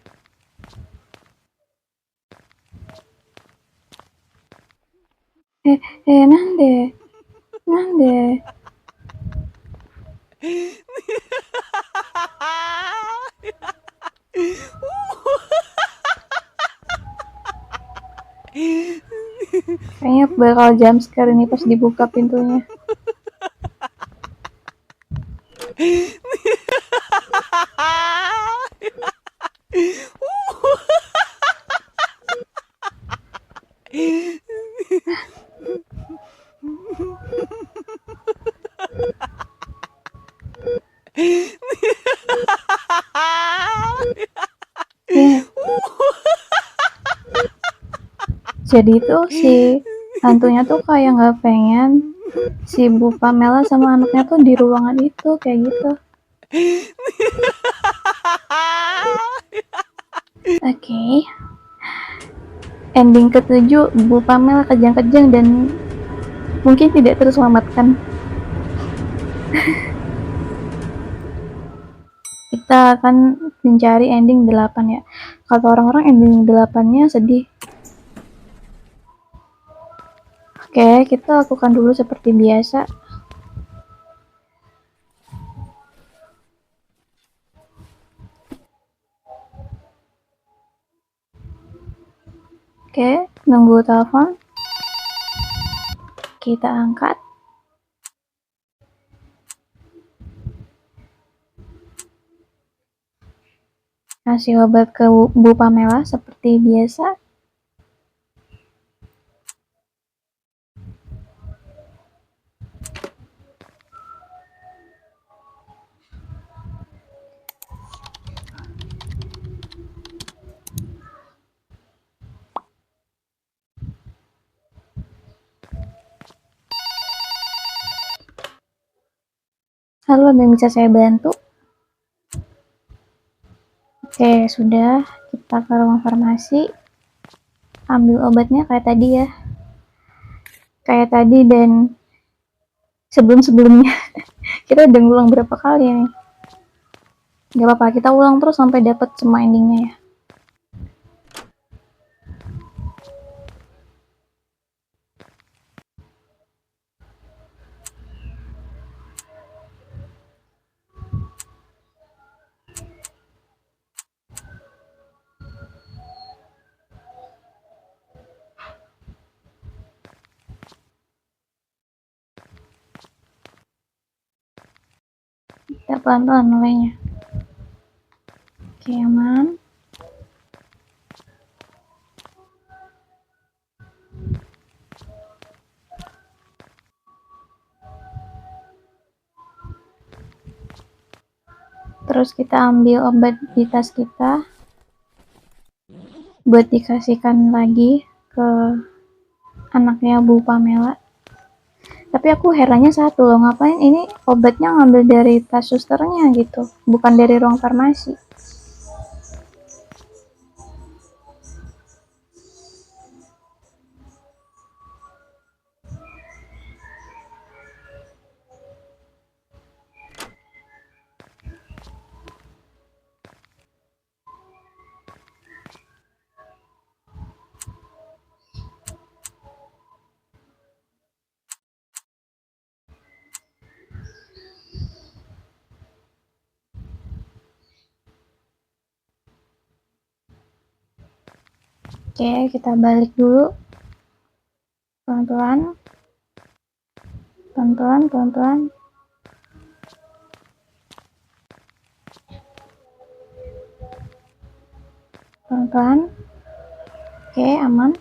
Nande. Kayaknya bakal jumpscare ini pas dibuka pintunya. Jadi tuh si hantunya tuh kayak nggak pengen si Bu Pamela sama anaknya tuh di ruangan itu kayak gitu. Oke. Ending ketujuh, Bu Pamela kejang-kejang dan mungkin tidak terselamatkan. Kita akan mencari ending 8 ya. Kata orang-orang ending 8-nya sedih. Oke, kita lakukan dulu seperti biasa. Oke, nunggu telepon. Kita angkat. Kasih obat ke Bu Pamela seperti biasa. Halo, ada yang bisa saya bantu? Oke, sudah. Kita ke ruang farmasi. Ambil obatnya kayak tadi ya. Kayak tadi dan sebelum-sebelumnya. Kita udah ngulang berapa kali nih. Gak apa-apa, kita ulang terus sampai dapat semua endingnya ya. Kita pelan-pelan mulainya. Oke, aman. Terus kita ambil obat di tas kita buat dikasihkan lagi ke anaknya Bu Pamela. Tapi aku herannya satu loh, ngapain ini obatnya ngambil dari tas susternya gitu, bukan dari ruang farmasi. Oke, kita balik dulu. Pelan-pelan. Pelan-pelan. Pelan-pelan. Oke, aman.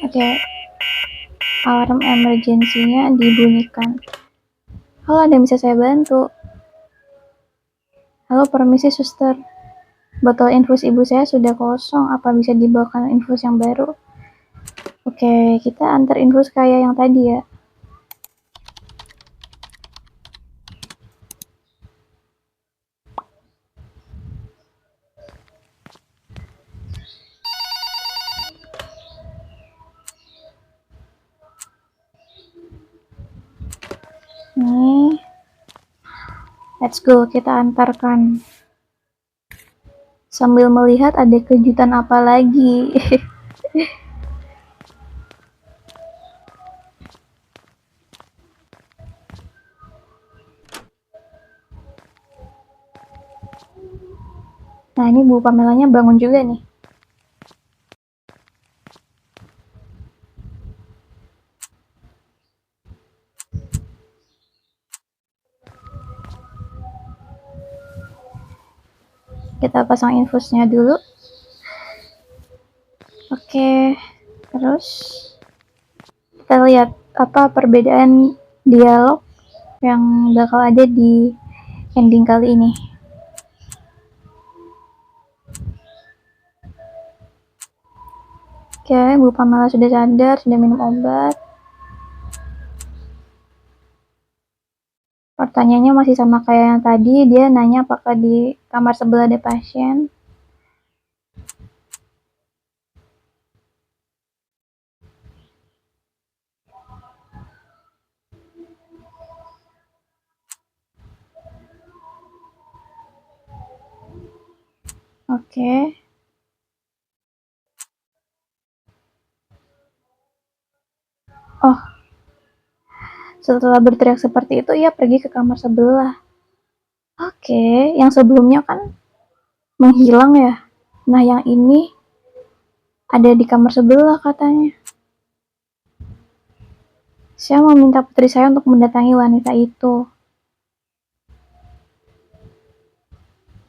Oke. Alarm emergensinya dibunyikan. Halo, ada yang bisa saya bantu? Halo, permisi suster. Botol infus ibu saya sudah kosong, apa bisa dibawakan infus yang baru? Oke, kita antar infus kayak yang tadi ya. Nih, let's go, kita antarkan. Sambil melihat ada kejutan apa lagi. Nah, ini Bu Pamelanya bangun juga nih. Kita pasang infusnya dulu. Oke, terus kita lihat apa perbedaan dialog yang bakal ada di ending kali ini. Oke, Bu Pamela sudah sadar, sudah minum obat. Pertanyaannya masih sama kayak yang tadi, dia nanya apakah di kamar sebelah ada pasien. Oke. Oh, setelah berteriak seperti itu, ia pergi ke kamar sebelah. Oke, yang sebelumnya kan menghilang ya. Nah, yang ini ada di kamar sebelah katanya. Saya meminta putri saya untuk mendatangi wanita itu.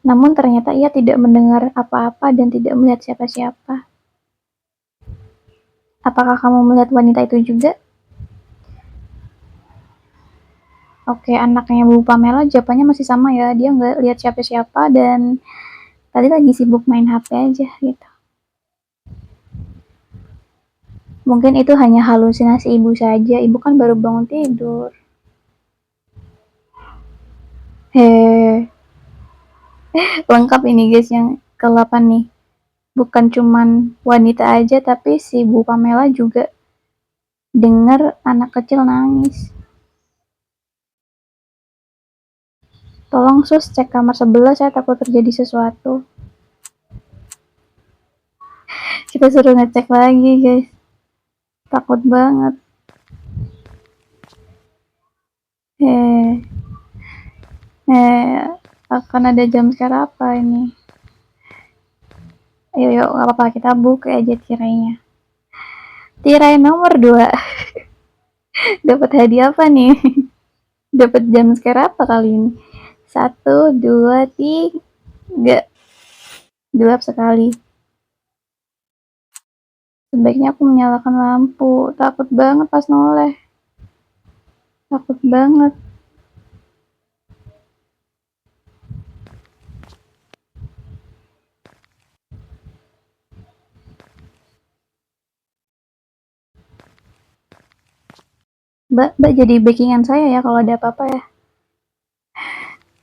Namun ternyata ia tidak mendengar apa-apa dan tidak melihat siapa-siapa. Apakah kamu melihat wanita itu juga? Oke, anaknya Bu Pamela jawabannya masih sama ya. Dia nggak lihat siapa-siapa dan tadi lagi sibuk main HP aja gitu. Mungkin itu hanya halusinasi ibu saja. Ibu kan baru bangun tidur. Lengkap ini guys yang ke-8 nih. Bukan cuman wanita aja tapi si Bu Pamela juga dengar anak kecil nangis. Tolong sus cek kamar sebelah, saya takut terjadi sesuatu. Kita suruh ngecek lagi guys. Takut banget. Akan ada jam sekarang apa ini? Ayo yuk, gak apa-apa, kita buka aja tirainya. Tirai nomor 2. Dapat hadiah apa nih? Dapat jam sekarang apa kali ini? 1, 2, 3. Gelap sekali. Sebaiknya aku menyalakan lampu. Takut banget pas noleh. Takut banget. Mbak jadi backingan saya ya kalau ada apa-apa ya.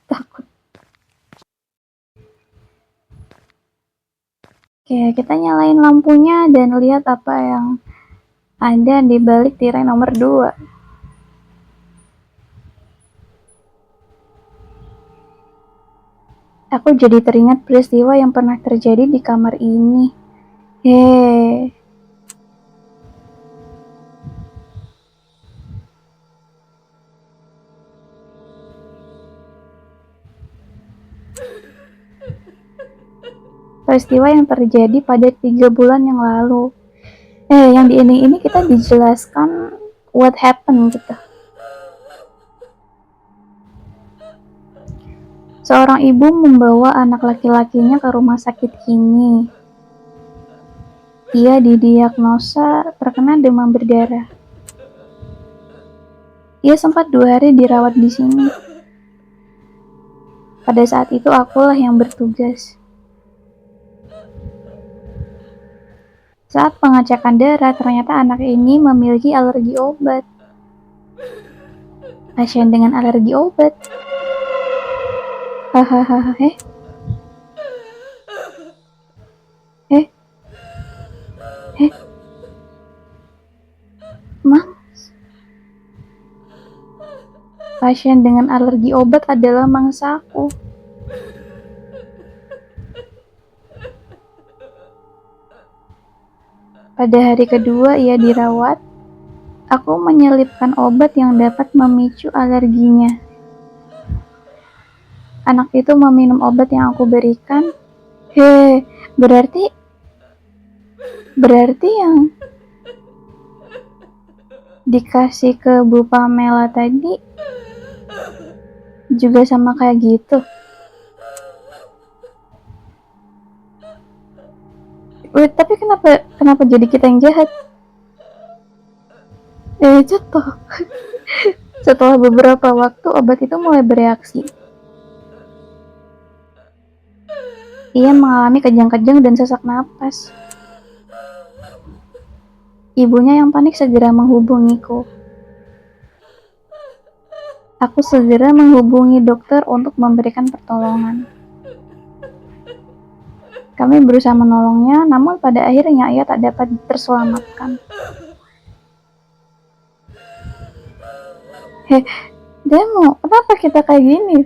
Takut. Oke, kita nyalain lampunya dan lihat apa yang ada di balik tirai nomor 2. Aku jadi teringat peristiwa yang pernah terjadi di kamar ini. Peristiwa yang terjadi pada 3 bulan yang lalu. Yang di ini kita dijelaskan what happened gitu. Seorang ibu membawa anak laki-lakinya ke rumah sakit ini. Ia didiagnosa terkena demam berdarah. Ia sempat 2 hari dirawat di sini. Pada saat itu akulah yang bertugas. Saat pengecekan darah, ternyata anak ini memiliki alergi obat. Pasien dengan alergi obat. Hahaha, eh, eh, Mang, pasien dengan alergi obat adalah mangsaku. Pada hari kedua ia dirawat, aku menyelipkan obat yang dapat memicu alerginya. Anak itu meminum obat yang aku berikan. Berarti yang dikasih ke Bu Pamela tadi juga sama kayak gitu. Tapi kenapa jadi kita yang jahat? Jatuh. Setelah beberapa waktu obat itu mulai bereaksi. Ia mengalami kejang-kejang dan sesak napas. Ibunya yang panik segera menghubungiku. Aku segera menghubungi dokter untuk memberikan pertolongan. Kami berusaha menolongnya, namun pada akhirnya ia tak dapat terselamatkan. Demo, kenapa kita kayak gini?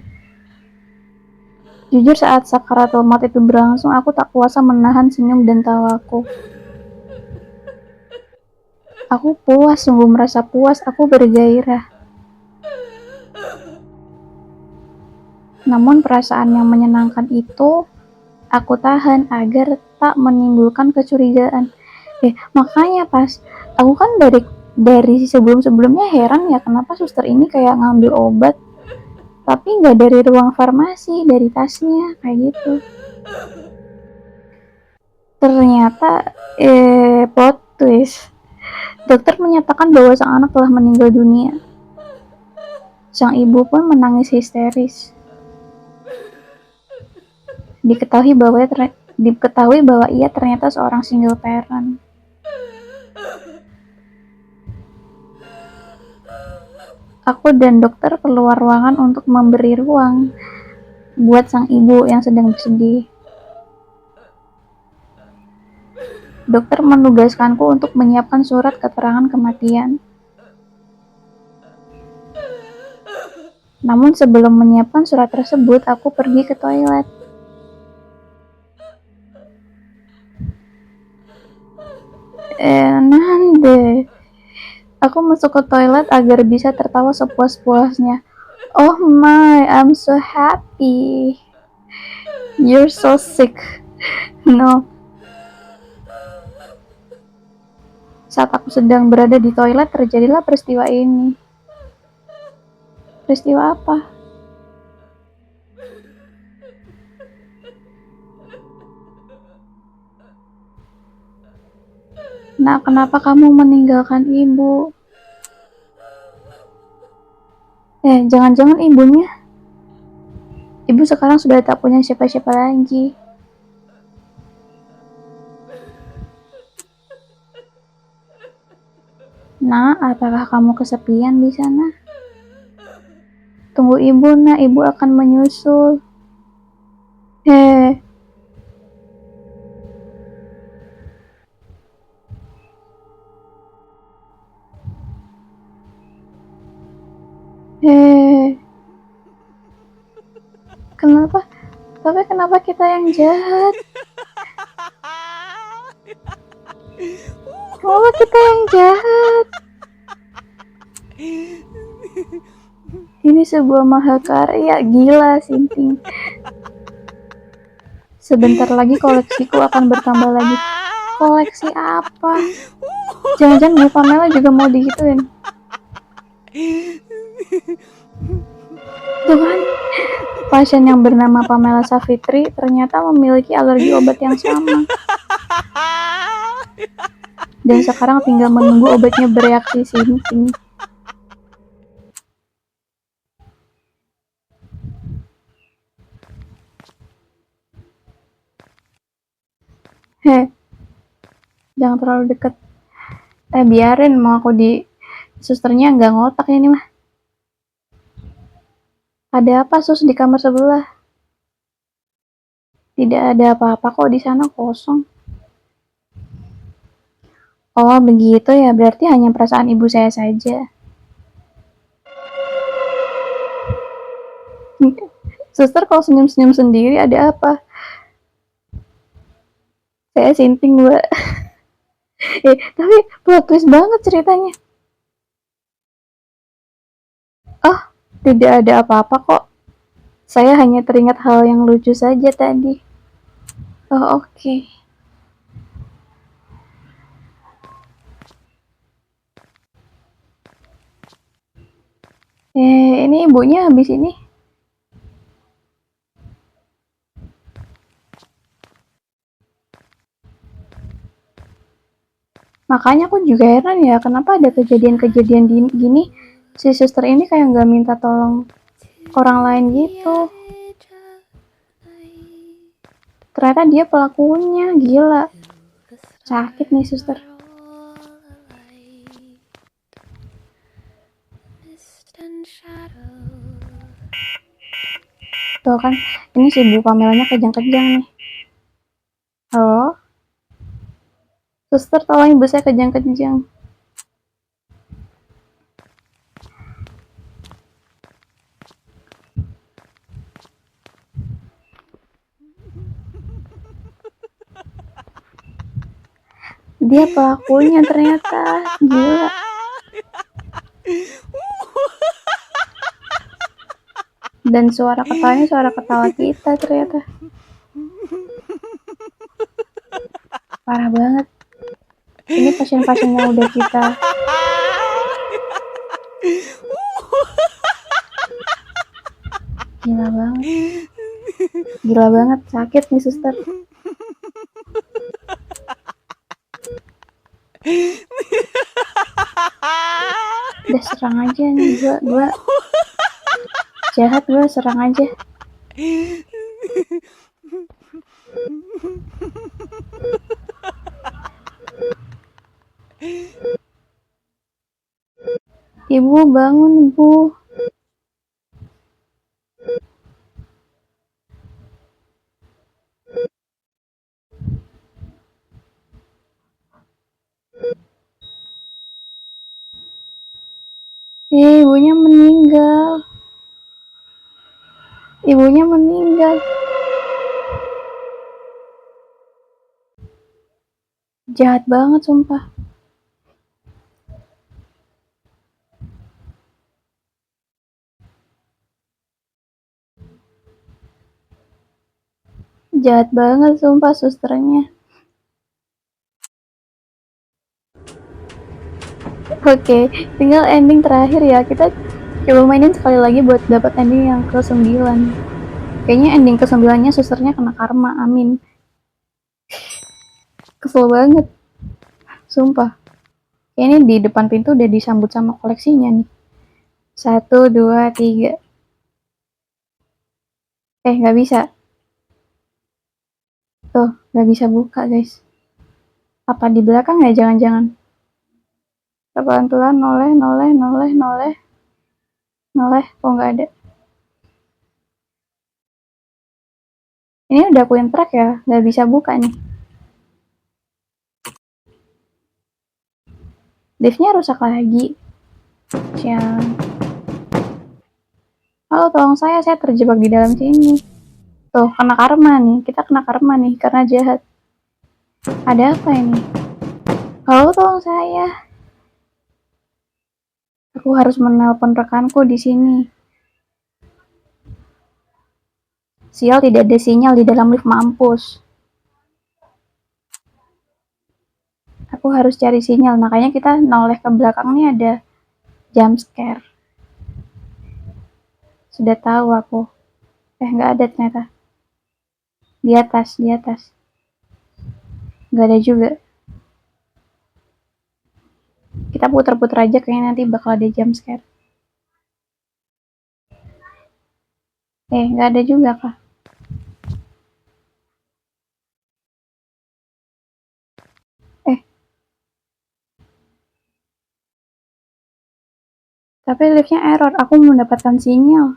Jujur saat sakaratul maut itu berlangsung, aku tak kuasa menahan senyum dan tawaku. Aku puas, sungguh merasa puas, aku bergairah. Namun perasaan yang menyenangkan itu aku tahan agar tak menimbulkan kecurigaan. Makanya pas aku kan dari sebelum-sebelumnya heran ya kenapa suster ini kayak ngambil obat tapi nggak dari ruang farmasi, dari tasnya kayak gitu. Ternyata plot twist. Dokter menyatakan bahwa sang anak telah meninggal dunia. Sang ibu pun menangis histeris. Diketahui bahwa ia ternyata seorang single parent. Aku dan dokter keluar ruangan untuk memberi ruang buat sang ibu yang sedang bersedih. Dokter menugaskanku untuk menyiapkan surat keterangan kematian. Namun sebelum menyiapkan surat tersebut, aku pergi ke toilet. Nande. Aku masuk ke toilet agar bisa tertawa sepuas-puasnya. Oh my, I'm so happy. You're so sick. No. Saat aku sedang berada di toilet, terjadilah peristiwa ini. Peristiwa apa? Nak, kenapa kamu meninggalkan ibu? Jangan-jangan ibunya? Ibu sekarang sudah tak punya siapa-siapa lagi. Nak, apakah kamu kesepian di sana? Tunggu ibu, nak. Ibu akan menyusul. Kenapa? Tapi kenapa kita yang jahat? Kenapa kita yang jahat? Ini sebuah mahakarya, gila Sinting. Sebentar lagi koleksiku akan bertambah lagi. Koleksi apa? Jangan-jangan Bu Pamela juga mau digituin. Tuh kan, pasien yang bernama Pamela Savitri ternyata memiliki alergi obat yang sama. Dan sekarang tinggal menunggu obatnya bereaksi Sinting. jangan terlalu deket. Biarin, mau aku di susternya nggak ngotak ini mah. Ada apa sus di kamar sebelah? Tidak ada apa-apa kok, di sana kosong. Oh begitu ya, berarti hanya perasaan ibu saya saja. Suster kalau senyum-senyum sendiri ada apa? Saya sinting mbak. Tapi plot twist banget ceritanya. Oh, tidak ada apa-apa kok. Saya hanya teringat hal yang lucu saja tadi. Oh oke. Ini ibunya habis ini. Makanya aku juga heran ya, kenapa ada kejadian-kejadian gini. Si suster ini kayak nggak minta tolong orang lain gitu. Ternyata dia pelakunya, gila. Sakit nih suster. Tuh kan, ini si Bu Pamelanya kejang-kejang nih. Halo? Suster, tolong ibu saya kejang-kejang. Dia pelakunya ternyata, gila. Dan suara ketawanya suara ketawa kita ternyata. Parah banget. Ini pasien-pasien yang udah kita gila banget. Gila banget, sakit nih suster. Udah serang aja nih, gua jahat, gua serang aja. Ibu bangun, ibu. Ibunya meninggal. Ibunya meninggal. Jahat banget sumpah. Jahat banget sumpah susternya. Oke, tinggal ending terakhir ya. Kita coba mainin sekali lagi buat dapat ending yang ke-9. Kayaknya ending ke-9-nya susternya kena karma, amin. Kesel banget. Sumpah. Ini di depan pintu udah disambut sama koleksinya nih. 1, 2, 3. Nggak bisa. Tuh, nggak bisa buka guys. Apa di belakang ya jangan-jangan? Pelan-pelan noleh, noleh, noleh, noleh. Noleh, kok nggak ada. Ini udah queen track ya, nggak bisa buka nih. Liftnya rusak lagi. Siang. Halo, tolong saya terjebak di dalam sini. Tuh, kena karma nih. Kita kena karma nih, karena jahat. Ada apa ini? Halo, tolong saya. Aku harus menelpon rekanku di sini. Sial, tidak ada sinyal di dalam lift, mampus. Aku harus cari sinyal, makanya kita noleh ke belakang nih ada jump scare. Sudah tahu aku. Nggak ada ternyata. Di atas, di atas. Nggak ada juga. Kita putar-putar aja, kayaknya nanti bakal ada jump scare. Nggak ada juga kah? Tapi liftnya error, aku mendapatkan sinyal.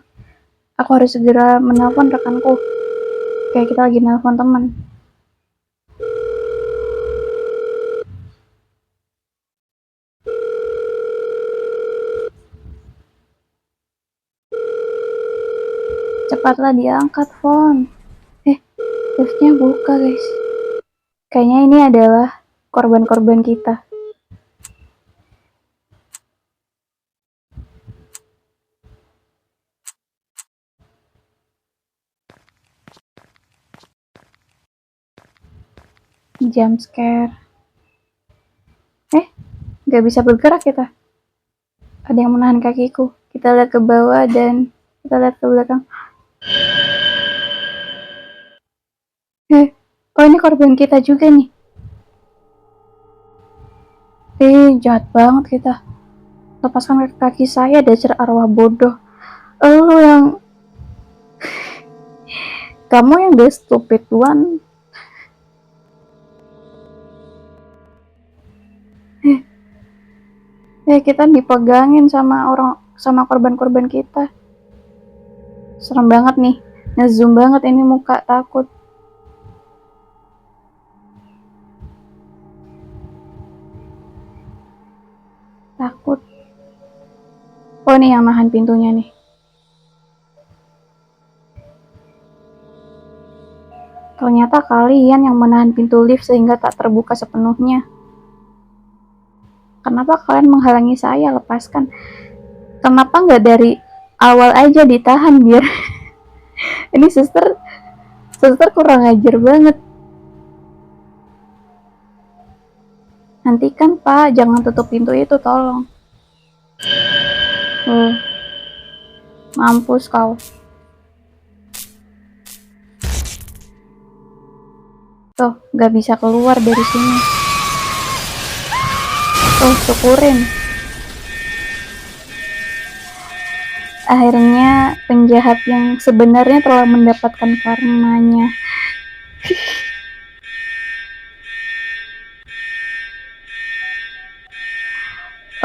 Aku harus segera menelpon rekanku. Kayak kita lagi nelpon teman. Cepatlah diangkat, phone. Liftnya buka, guys. Kayaknya ini adalah korban-korban kita. Jump scare. Gak bisa bergerak kita. Ada yang menahan kakiku. Kita lihat ke bawah dan kita lihat ke belakang. Oh ini korban kita juga nih. Jahat banget kita. Lepaskan kaki saya, dasar arwah bodoh. Lu yang... Kamu yang the stupid one. Kita dipegangin sama korban-korban kita. Serem banget nih. Ngezoom banget ini muka, takut. Oh ini yang nahan pintunya nih. Ternyata kalian yang menahan pintu lift sehingga tak terbuka sepenuhnya. Kenapa kalian menghalangi saya? Lepaskan. Kenapa nggak dari awal aja ditahan biar ini suster kurang ajar banget. Hentikan Pak, jangan tutup pintu itu, tolong. Mampus kau. Tuh, gak bisa keluar dari sini. Tuh, syukurin. Akhirnya penjahat yang sebenarnya telah mendapatkan karmanya.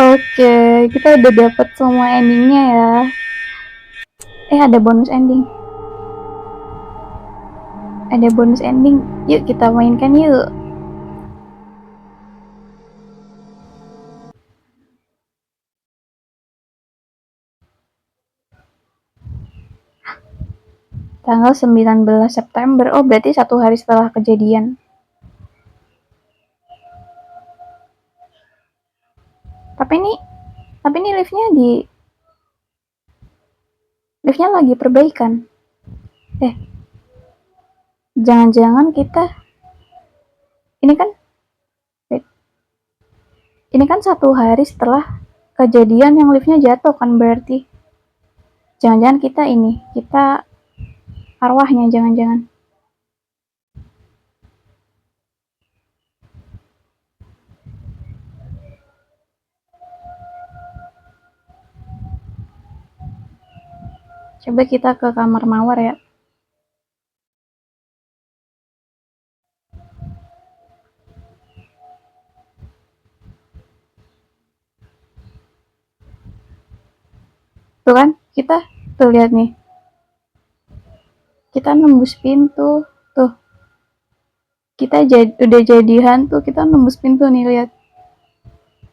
Oke, kita udah dapat semua endingnya ya. Ada bonus ending. Yuk kita mainkan yuk. Tanggal 19 September. Oh, berarti 1 hari setelah kejadian. Tapi ini liftnya lagi perbaikan. Jangan-jangan kita ini kan 1 hari setelah kejadian yang liftnya jatuh kan, berarti jangan-jangan kita arwahnya, jangan-jangan. Coba kita ke kamar mawar ya. Tuh kan, kita tuh lihat nih. Kita nembus pintu. Tuh. Kita udah jadi hantu, kita nembus pintu nih, lihat.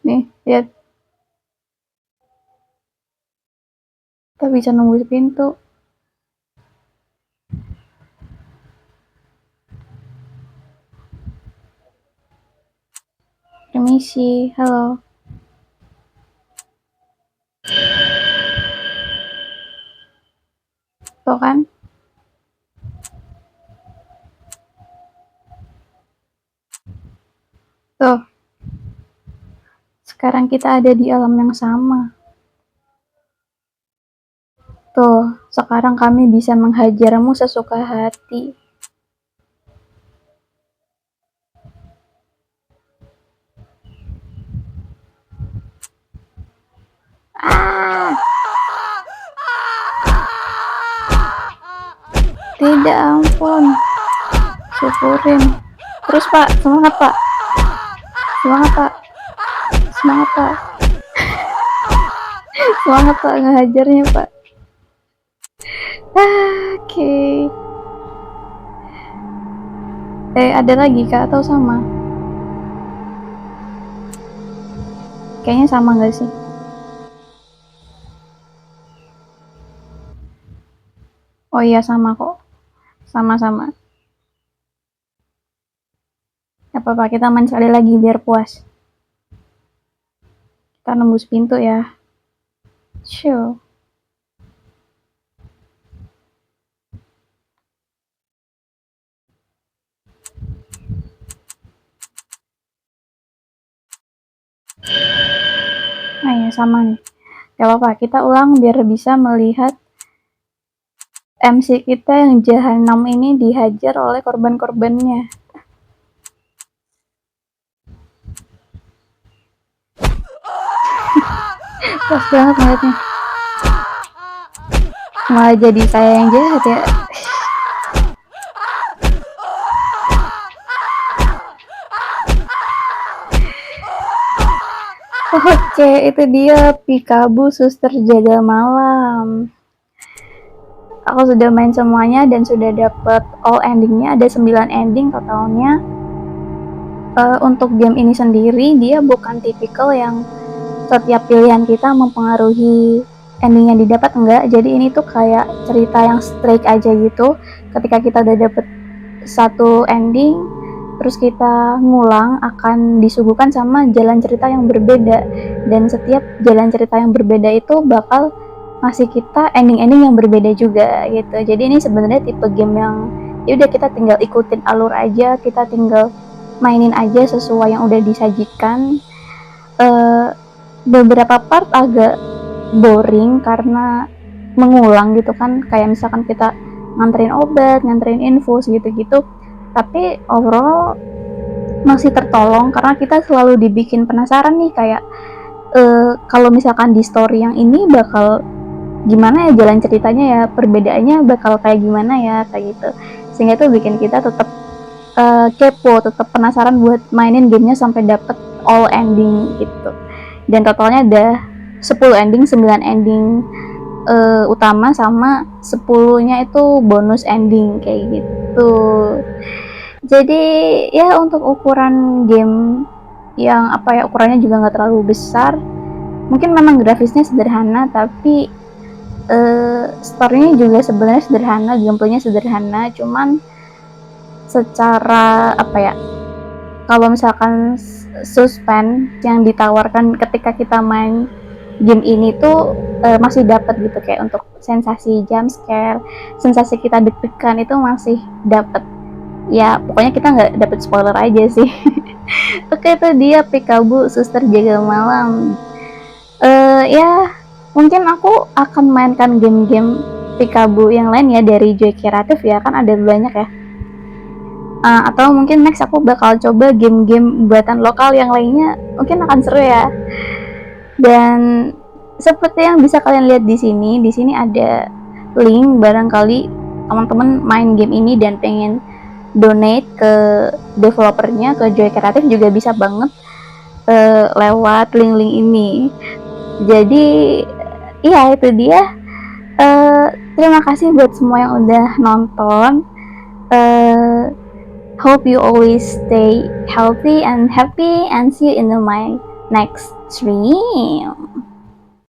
Nih, lihat. Kita bisa nembus pintu. Permisi, halo. Tuh kan? Tuh. Sekarang kita ada di alam yang sama. Tuh, sekarang kami bisa menghajarmu sesuka hati. Tidak, ampun. Syukurin. Terus Pak, semangat Pak. Semangat Pak. Semangat Pak ngehajarnya Pak. Oke. Ada lagi Kak atau sama? Kayaknya sama nggak sih? Oh iya sama kok. Sama-sama. Gak apa-apa kita main sekali lagi biar puas. Kita nembus pintu ya. Sure. Nah ya sama nih. Gak apa-apa kita ulang biar bisa melihat MC kita yang jahanam ini dihajar oleh korban-korbannya. Pas banget ngeliatnya. Malah jadi saya yang jahat ya. Oke, itu dia Pikabu Suster Jaga Malam. Aku sudah main semuanya dan sudah dapat all endingnya, ada 9 ending totalnya. Untuk game ini sendiri dia bukan tipikal yang setiap pilihan kita mempengaruhi ending yang didapat, enggak. Jadi ini tuh kayak cerita yang straight aja gitu. Ketika kita udah dapet satu ending, terus kita ngulang akan disuguhkan sama jalan cerita yang berbeda, dan setiap jalan cerita yang berbeda itu bakal ngasih kita ending-ending yang berbeda juga gitu. Jadi ini sebenarnya tipe game yang ya udah kita tinggal ikutin alur aja, kita tinggal mainin aja sesuai yang udah disajikan. Beberapa part agak boring karena mengulang gitu kan, kayak misalkan kita nganterin obat, nganterin infus gitu-gitu, tapi overall masih tertolong karena kita selalu dibikin penasaran nih kayak kalau misalkan di story yang ini bakal gimana ya jalan ceritanya ya, perbedaannya bakal kayak gimana ya kayak gitu, sehingga itu bikin kita tetap kepo, tetap penasaran buat mainin gamenya sampai dapet all ending gitu. Dan totalnya ada 10 ending, 9 ending utama sama 10-nya itu bonus ending kayak gitu. Jadi ya untuk ukuran game yang apa ya, ukurannya juga nggak terlalu besar, mungkin memang grafisnya sederhana tapi story-nya juga sebenarnya sederhana, gameplaynya sederhana, cuman secara apa ya, kalau misalkan suspense yang ditawarkan ketika kita main game ini tuh masih dapat gitu, kayak untuk sensasi jump scare, sensasi kita deg-degan itu masih dapat. Ya pokoknya kita nggak dapet spoiler aja sih. Oke, itu dia Pikabu Suster Jaga Malam. Ya mungkin aku akan mainkan game-game Pikabu yang lain ya dari Joy Kreatif ya, kan ada banyak ya. Atau mungkin next aku bakal coba game-game buatan lokal yang lainnya, mungkin akan seru ya. Dan seperti yang bisa kalian lihat di sini ada link, barangkali teman-teman main game ini dan pengen donate ke developernya, ke Joy Kreatif juga bisa banget lewat link-link ini. Jadi iya itu dia. Terima kasih buat semua yang udah nonton. Hope you always stay healthy and happy, and see you in my next stream.